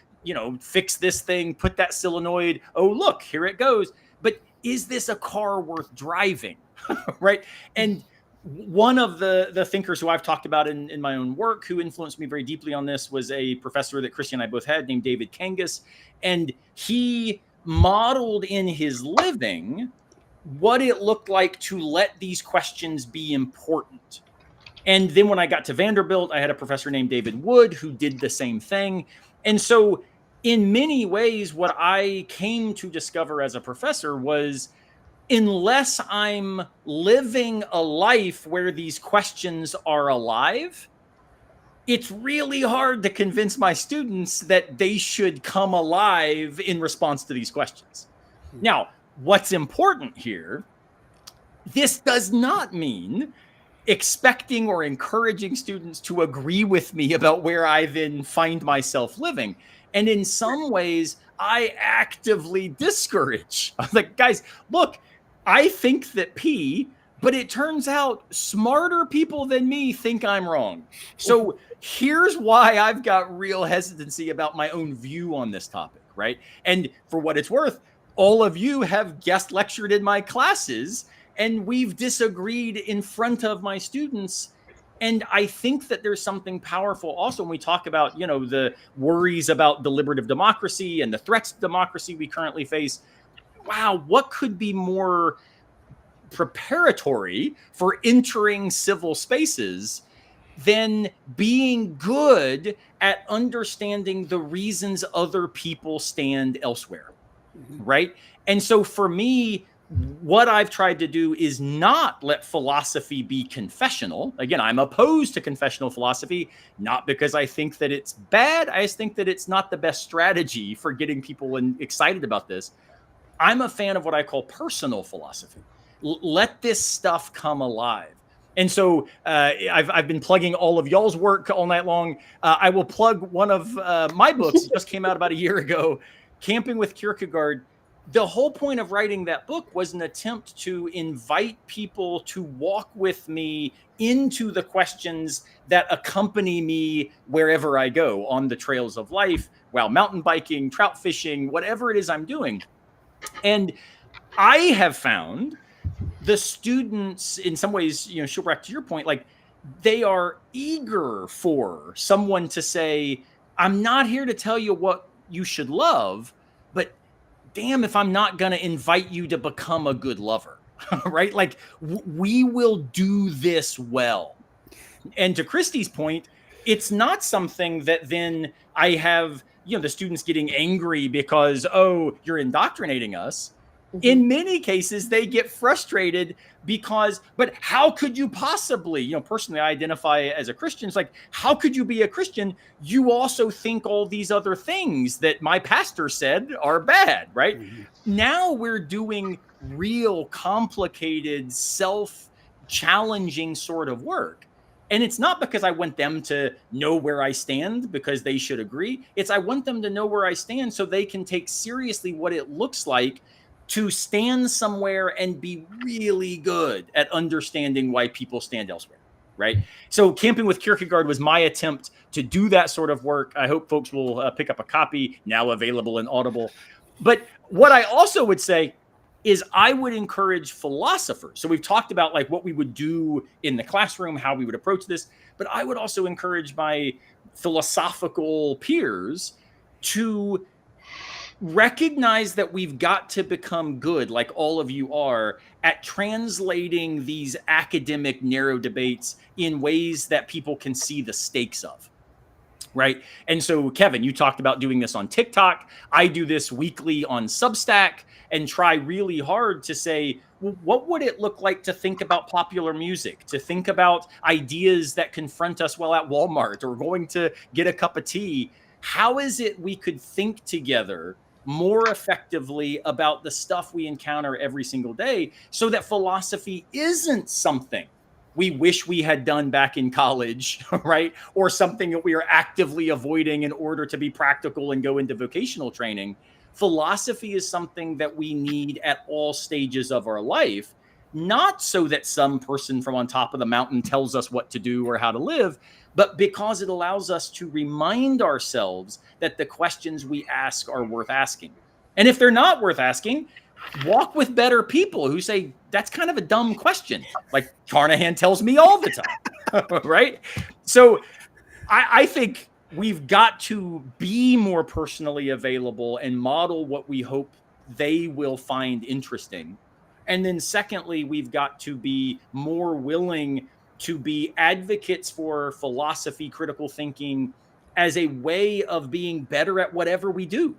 Fix this thing, put that solenoid. Oh, look, here it goes. But is this a car worth driving? Right. And one of the thinkers who I've talked about in my own work, who influenced me very deeply on this, was a professor that Christy and I both had named David Kangas. And he modeled in his living what it looked like to let these questions be important. And then when I got to Vanderbilt, I had a professor named David Wood who did the same thing. And so in many ways, what I came to discover as a professor was, unless I'm living a life where these questions are alive, it's really hard to convince my students that they should come alive in response to these questions. Now, what's important here, this does not mean expecting or encouraging students to agree with me about where I then find myself living. And in some ways, I actively discourage. I'm like, guys, look, I think that P, but it turns out smarter people than me think I'm wrong. So here's why I've got real hesitancy about my own view on this topic, right? And for what it's worth, all of you have guest lectured in my classes, and we've disagreed in front of my students. And I think that there's something powerful also when we talk about, the worries about deliberative democracy and the threats to democracy we currently face. Wow, what could be more preparatory for entering civil spaces than being good at understanding the reasons other people stand elsewhere, right? And so for me, what I've tried to do is not let philosophy be confessional. Again, I'm opposed to confessional philosophy, not because I think that it's bad. I just think that it's not the best strategy for getting people excited about this. I'm a fan of what I call personal philosophy. Let this stuff come alive. And so I've been plugging all of y'all's work all night long. I will plug one of my books. It just came out about a year ago, Camping with Kierkegaard. The whole point of writing that book was an attempt to invite people to walk with me into the questions that accompany me wherever I go on the trails of life, while mountain biking, trout fishing, whatever it is I'm doing. And I have found the students, in some ways, Shilbrack, to your point, like they are eager for someone to say, I'm not here to tell you what you should love, but damn if I'm not going to invite you to become a good lover, right? Like we will do this well. And to Christy's point, it's not something that then I have, the students getting angry because, oh, you're indoctrinating us. In many cases, they get frustrated because, but how could you possibly, personally, I identify as a Christian. It's like, how could you be a Christian? You also think all these other things that my pastor said are bad, right? Now we're doing real complicated, self-challenging sort of work. And it's not because I want them to know where I stand because they should agree. It's I want them to know where I stand so they can take seriously what it looks like to stand somewhere and be really good at understanding why people stand elsewhere, right? So Camping with Kierkegaard was my attempt to do that sort of work. I hope folks will pick up a copy, now available in Audible. But what I also would say is I would encourage philosophers. So we've talked about like what we would do in the classroom, how we would approach this, but I would also encourage my philosophical peers to recognize that we've got to become good, like all of you are, at translating these academic narrow debates in ways that people can see the stakes of. Right. And so, Kevin, you talked about doing this on TikTok. I do this weekly on Substack and try really hard to say, well, what would it look like to think about popular music, to think about ideas that confront us while at Walmart or going to get a cup of tea? How is it we could think together more effectively about the stuff we encounter every single day so that philosophy isn't something we wish we had done back in college, right? Or something that we are actively avoiding in order to be practical and go into vocational training. Philosophy is something that we need at all stages of our life, not so that some person from on top of the mountain tells us what to do or how to live, but because it allows us to remind ourselves that the questions we ask are worth asking. And if they're not worth asking, walk with better people who say, that's kind of a dumb question. Like Carnahan tells me all the time, right? So I think we've got to be more personally available and model what we hope they will find interesting. And then secondly, we've got to be more willing to be advocates for philosophy, critical thinking as a way of being better at whatever we do,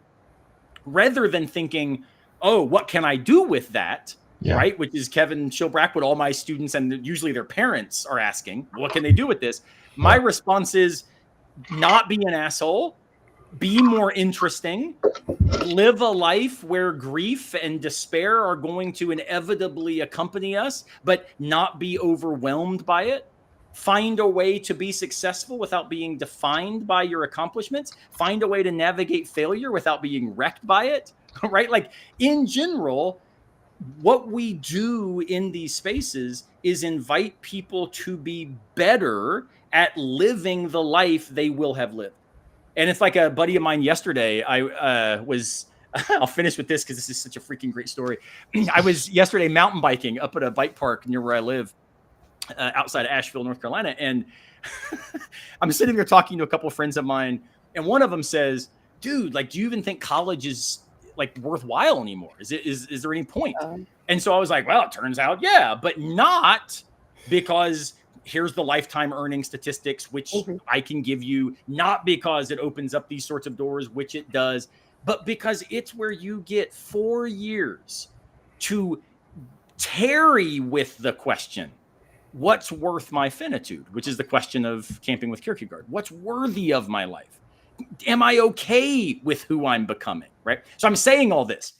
rather than thinking, oh, what can I do with that? Yeah. Right? Which is Kevin Shilbrack, what all my students and usually their parents are asking, what can they do with this? My response is not be an asshole, be more interesting, live a life where grief and despair are going to inevitably accompany us, but not be overwhelmed by it. Find a way to be successful without being defined by your accomplishments. Find a way to navigate failure without being wrecked by it, right? Like in general, what we do in these spaces is invite people to be better at living the life they will have lived. And it's like a buddy of mine yesterday, I'll finish with this because this is such a freaking great story. I was yesterday mountain biking up at a bike park near where I live, outside of Asheville, North Carolina. And I'm sitting there talking to a couple of friends of mine. And one of them says, dude, like, do you even think college is like worthwhile anymore? Is there any point? And so I was like, well, it turns out, yeah, but not because here's the lifetime earning statistics, which I can give you, not because it opens up these sorts of doors, which it does, but because it's where you get 4 years to tarry with the question, what's worth my finitude? Which is the question of Camping with Kierkegaard. What's worthy of my life? Am I okay with who I'm becoming? Right. So I'm saying all this.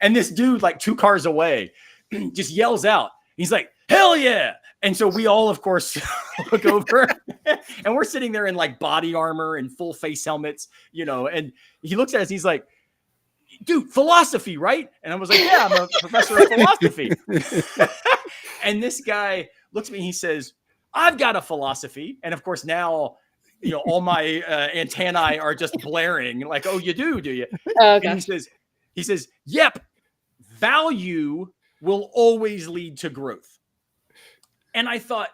And this dude, like 2 cars away, just yells out. He's like, hell yeah. And so we all, of course, look over and we're sitting there in like body armor and full face helmets, you know, and he looks at us. He's like, dude, philosophy, right? And I was like, yeah, I'm a professor of philosophy. And this guy looks at me and he says, I've got a philosophy. And of course, now, you know, all my antennae are just blaring like, oh, you do you? Oh, and he says, yep, value will always lead to growth. And I thought,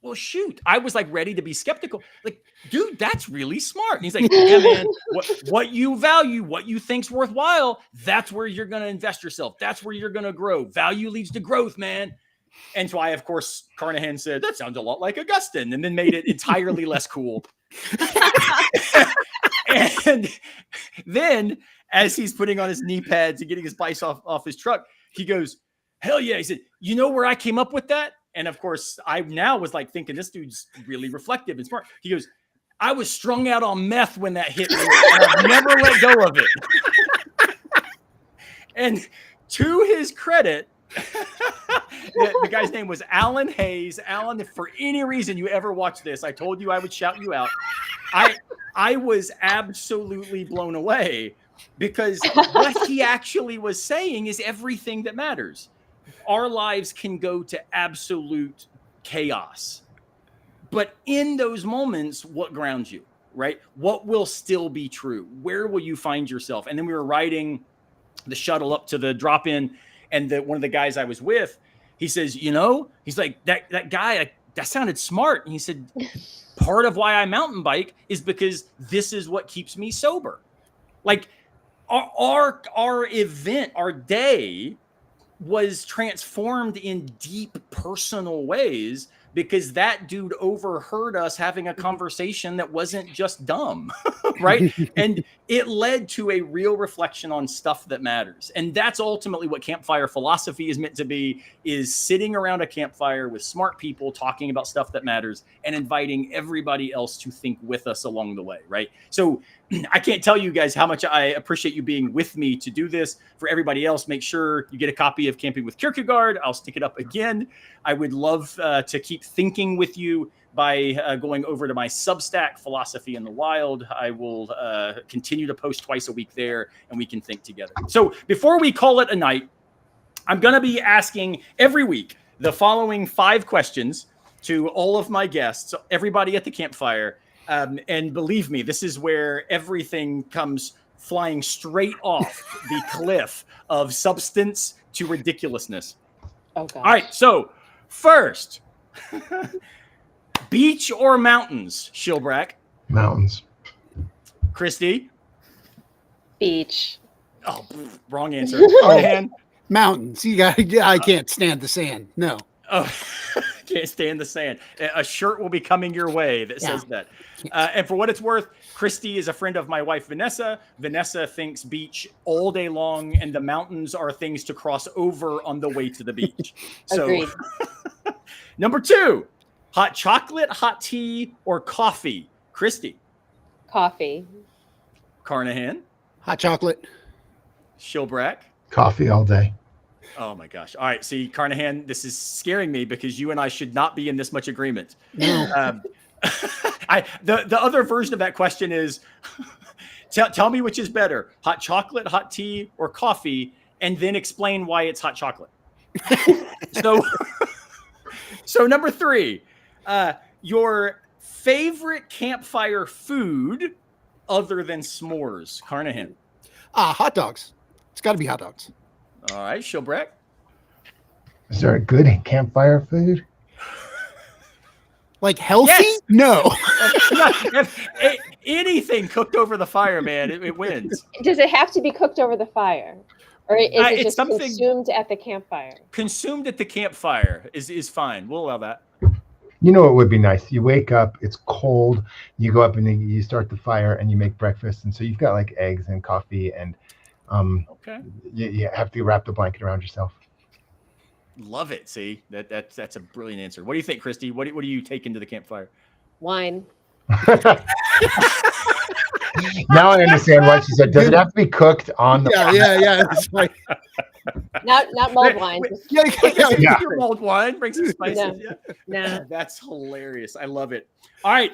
well, shoot, I was like ready to be skeptical. Like, dude, that's really smart. And he's like, yeah, man, what you value, what you think's worthwhile, that's where you're going to invest yourself. That's where you're going to grow. Value leads to growth, man. And so I, of course, Carnahan said, that sounds a lot like Augustine, and then made it entirely less cool. And then as he's putting on his knee pads and getting his bike off his truck, he goes, hell yeah. He said, you know where I came up with that? And of course, I now was like thinking this dude's really reflective and smart. He goes, I was strung out on meth when that hit me, and I've never let go of it. And to his credit, the guy's name was Alan Hayes. Alan, if for any reason you ever watch this, I told you I would shout you out. I was absolutely blown away because what he actually was saying is everything that matters. Our lives can go to absolute chaos. But in those moments, what grounds you, right? What will still be true? Where will you find yourself? And then we were riding the shuttle up to the drop-in, and one of the guys I was with, he says, you know, he's like, that guy, that sounded smart. And he said, part of why I mountain bike is because this is what keeps me sober. Like our event, our day was transformed in deep personal ways because that dude overheard us having a conversation that wasn't just dumb, right? And it led to a real reflection on stuff that matters. And that's ultimately what Campfire Philosophy is meant to be, is sitting around a campfire with smart people talking about stuff that matters and inviting everybody else to think with us along the way, right? So I can't tell you guys how much I appreciate you being with me to do this. For everybody else, make sure you get a copy of Camping with Kierkegaard. I'll stick it up again. I would love to keep thinking with you by going over to my Substack, Philosophy in the Wild. I will continue to post twice a week there, and we can think together. So before we call it a night, I'm going to be asking every week the following 5 questions to all of my guests, everybody at the campfire. And believe me, this is where everything comes flying straight off the cliff of substance to ridiculousness. Oh gosh. All right, so first, beach or mountains, Shilbrack? Mountains. Christy? Beach. Oh, wrong answer. Carnahan? Mountains. I can't stand the sand. No. Oh, can't stand the sand. A shirt will be coming your way that says that. And for what it's worth, Christy is a friend of my wife, Vanessa. Vanessa thinks beach all day long, and the mountains are things to cross over on the way to the beach. So, Agreed. number 2, hot chocolate, hot tea, or coffee? Christy? Coffee. Carnahan? Hot chocolate. Shilbrack? Coffee all day. Oh my gosh. All right. See, Carnahan, this is scaring me because you and I should not be in this much agreement. No. The other version of that question is tell me which is better, hot chocolate, hot tea, or coffee, and then explain why it's hot chocolate. So number 3, your favorite campfire food other than s'mores, Carnahan. Hot dogs. It's got to be hot dogs. All right, Shilbrack. Is there a good campfire food? Like healthy? Yes. No. Anything cooked over the fire, man, it wins. Does it have to be cooked over the fire? Or is it It's just something- consumed at the campfire? Consumed at the campfire is fine. We'll allow that. You know what would be nice? You wake up, it's cold, you go up and then you start the fire and you make breakfast. And so you've got like eggs and coffee and Okay. you have to wrap the blanket around yourself. Love it. See, that's a brilliant answer. What do you think, Christy? What do you take into the campfire? Wine. Now I understand why she said, does it have to be cooked on the fire? Yeah. That's right. Not mulled wine. Just, Yeah. Your mulled wine, bring some spices. No. Yeah. no. That's hilarious. I love it. All right.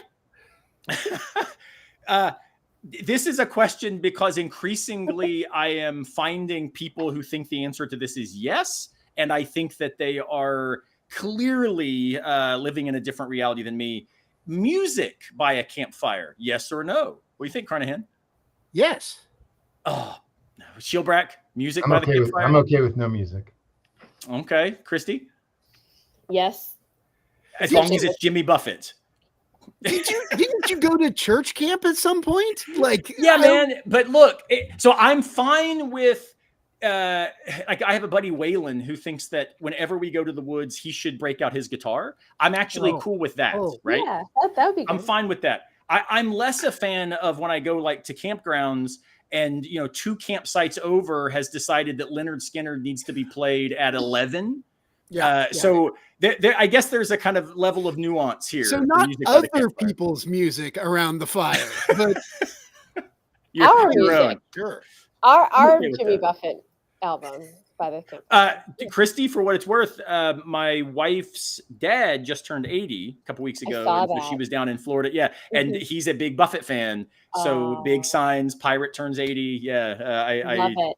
This is a question because increasingly I am finding people who think the answer to this is yes. And I think that they are clearly living in a different reality than me. Music by a campfire, yes or no? What do you think, Carnahan? Yes. Oh, Shilbrack, music I'm by the okay campfire? with no music. Okay. Christy? Yes. As long as it's Jimmy Buffett. Didn't you go to church camp at some point? Like, Yeah, man. But look, so I'm fine with, like I have a buddy, Waylon, who thinks that whenever we go to the woods, he should break out his guitar. I'm actually cool with that, right? Yeah, that would be good. I'm fine with that. I'm less a fan of when I go like to campgrounds and, 2 campsites over has decided that Leonard Skinner needs to be played at 11. So there, I guess there's a kind of level of nuance here. So for not music by the other campfire. people's music around the fire, but Our your music. own. sure. Our okay with Jimmy that. Buffett album by the campfire. Christy, for what it's worth, my wife's dad just turned 80 a couple weeks I ago. saw And so that. she was down in Florida. Yeah. And Mhm. he's a big Buffett fan. So Oh. big signs, pirate turns 80. Yeah. I Love it.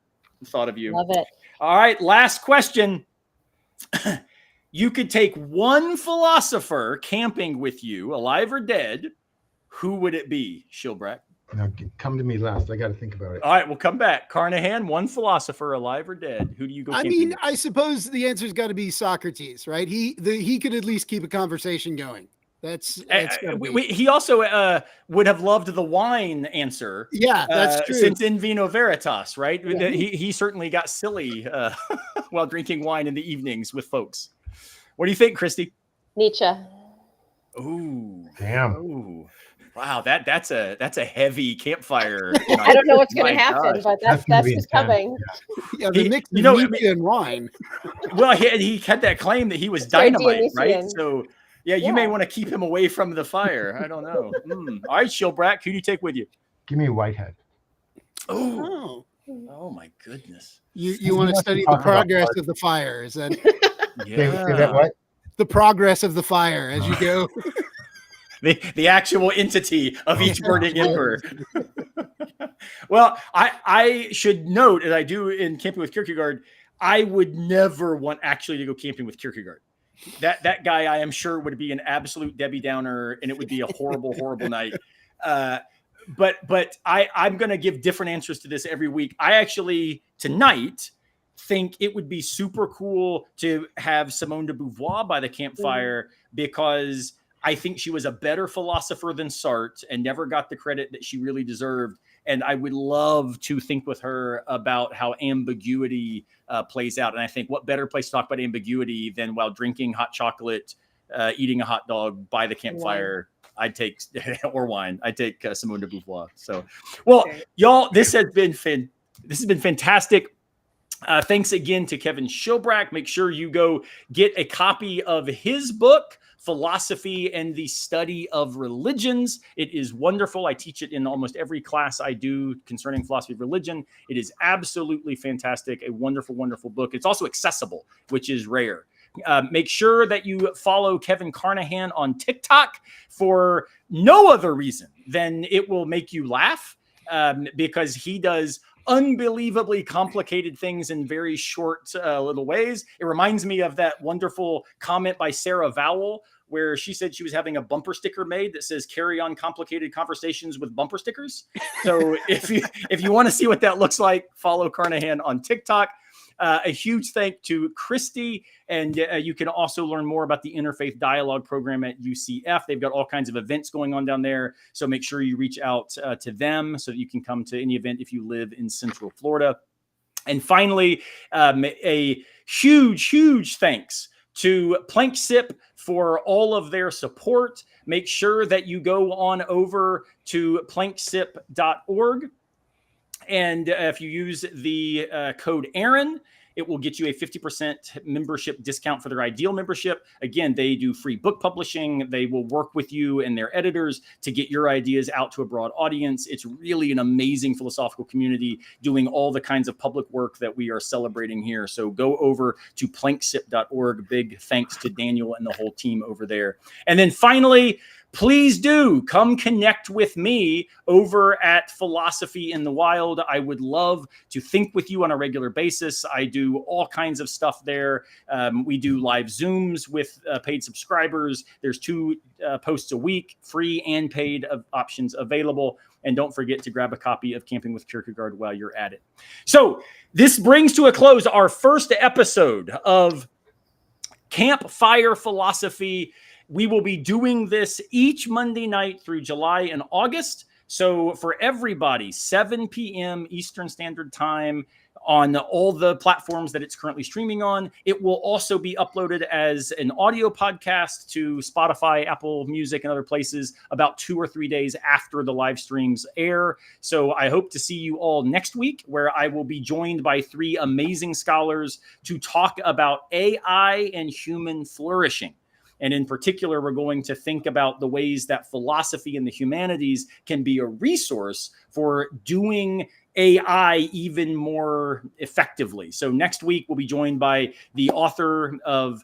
thought of you. Love it. All right. Last question. You could take one philosopher camping with you, alive or dead. Who would it be, Shilbrack? Now, come to me last. I got to think about it. All right, we'll come back. Carnahan, one philosopher, alive or dead. Who do you go I camping mean, with? I suppose the answer's got to be Socrates, right? He could at least keep a conversation going. That's gotta be. He also would have loved the wine answer. Yeah, that's true. Since in vino veritas, right? Yeah. He certainly got silly while drinking wine in the evenings with folks. What do you think, Christy? Nietzsche. Ooh, Damn. ooh, wow! That's a heavy campfire. I don't know what's going My to happen, gosh. but That's that's gonna be what's intense. coming. Yeah, the He- mix you of know, I Nietzsche and wine. Well, he had that claim that he was Sorry, dynamite, right? Dionysian. So, yeah, you may Yeah. want to keep him away from the fire. I don't know. All right, Shilbrack, who do you take with you? Give me a Whitehead. Oh, Oh, oh my goodness. you want to must study be the talking about progress art. of the fire? Is that Say that what? the progress of the fire as you go? the actual entity of each burning ember. Well, I should note, as I do in Camping with Kierkegaard, I would never want actually to go camping with Kierkegaard. That guy, I am sure, would be an absolute Debbie Downer, and it would be a horrible, horrible night. but I'm going to give different answers to this every week. I actually tonight think it would be super cool to have Simone de Beauvoir by the campfire, because I think she was a better philosopher than Sartre and never got the credit that she really deserved. And I would love to think with her about how ambiguity plays out. And I think what better place to talk about ambiguity than while drinking hot chocolate, eating a hot dog by the campfire. I'd take, or wine. I'd take Simone de Beauvoir. So, well, y'all, this has been fantastic. Thanks again to Kevin Schilbrack. Make sure you go get a copy of his book, Philosophy and the Study of Religions. It is wonderful. I teach it in almost every class I do concerning philosophy of religion. It is absolutely fantastic. A wonderful, wonderful book. It's also accessible, which is rare. Make sure that you follow Kevin Carnahan on TikTok for no other reason than it will make you laugh, because he does unbelievably complicated things in very short little ways. It reminds me of that wonderful comment by Sarah Vowell, where she said she was having a bumper sticker made that says "Carry on complicated conversations with bumper stickers." So if you want to see what that looks like, follow Carnahan on TikTok. A huge thank to Christy, and you can also learn more about the Interfaith Dialogue program at UCF. They've got all kinds of events going on down there, so make sure you reach out to them so that you can come to any event if you live in Central Florida. And finally, a huge thanks to Planksip for all of their support. Make sure that you go on over to planksip.org. And if you use the code Aaron, it will get you a 50% membership discount for their ideal membership. Again, they do free book publishing. They will work with you and their editors to get your ideas out to a broad audience. It's really an amazing philosophical community doing all the kinds of public work that we are celebrating here. So go over to planksip.org. Big thanks to Daniel and the whole team over there. And then finally, please do come connect with me over at Philosophy in the Wild. I would love to think with you on a regular basis. I do all kinds of stuff there. We do live Zooms with paid subscribers. There's 2 posts a week, free and paid options available. And don't forget to grab a copy of Camping with Kierkegaard while you're at it. So this brings to a close our first episode of Campfire Philosophy. We will be doing this each Monday night through July and August. So for everybody, 7 p.m. Eastern Standard Time on all the platforms that it's currently streaming on. It will also be uploaded as an audio podcast to Spotify, Apple Music, and other places about 2 or 3 days after the live streams air. So I hope to see you all next week, where I will be joined by 3 amazing scholars to talk about AI and human flourishing. And in particular, we're going to think about the ways that philosophy and the humanities can be a resource for doing AI even more effectively. So next week, we'll be joined by the author of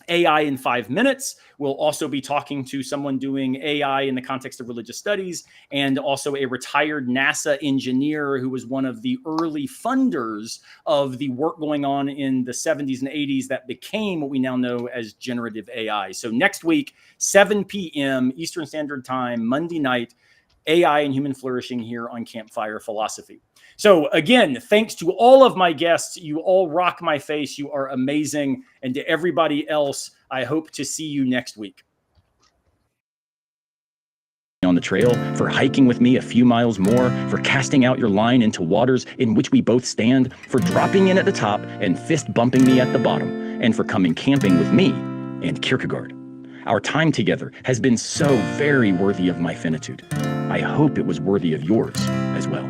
AI in 5 Minutes. We'll also be talking to someone doing AI in the context of religious studies, and also a retired NASA engineer who was one of the early funders of the work going on in the 70s and 80s that became what we now know as generative AI. So next week, 7 p.m. Eastern Standard Time, Monday night, AI and human flourishing here on Campfire Philosophy. So again, thanks to all of my guests. You all rock my face. You are amazing. And to everybody else, I hope to see you next week. On the trail, for hiking with me a few miles more, for casting out your line into waters in which we both stand, for dropping in at the top and fist bumping me at the bottom, and for coming camping with me and Kierkegaard. Our time together has been so very worthy of my finitude. I hope it was worthy of yours as well.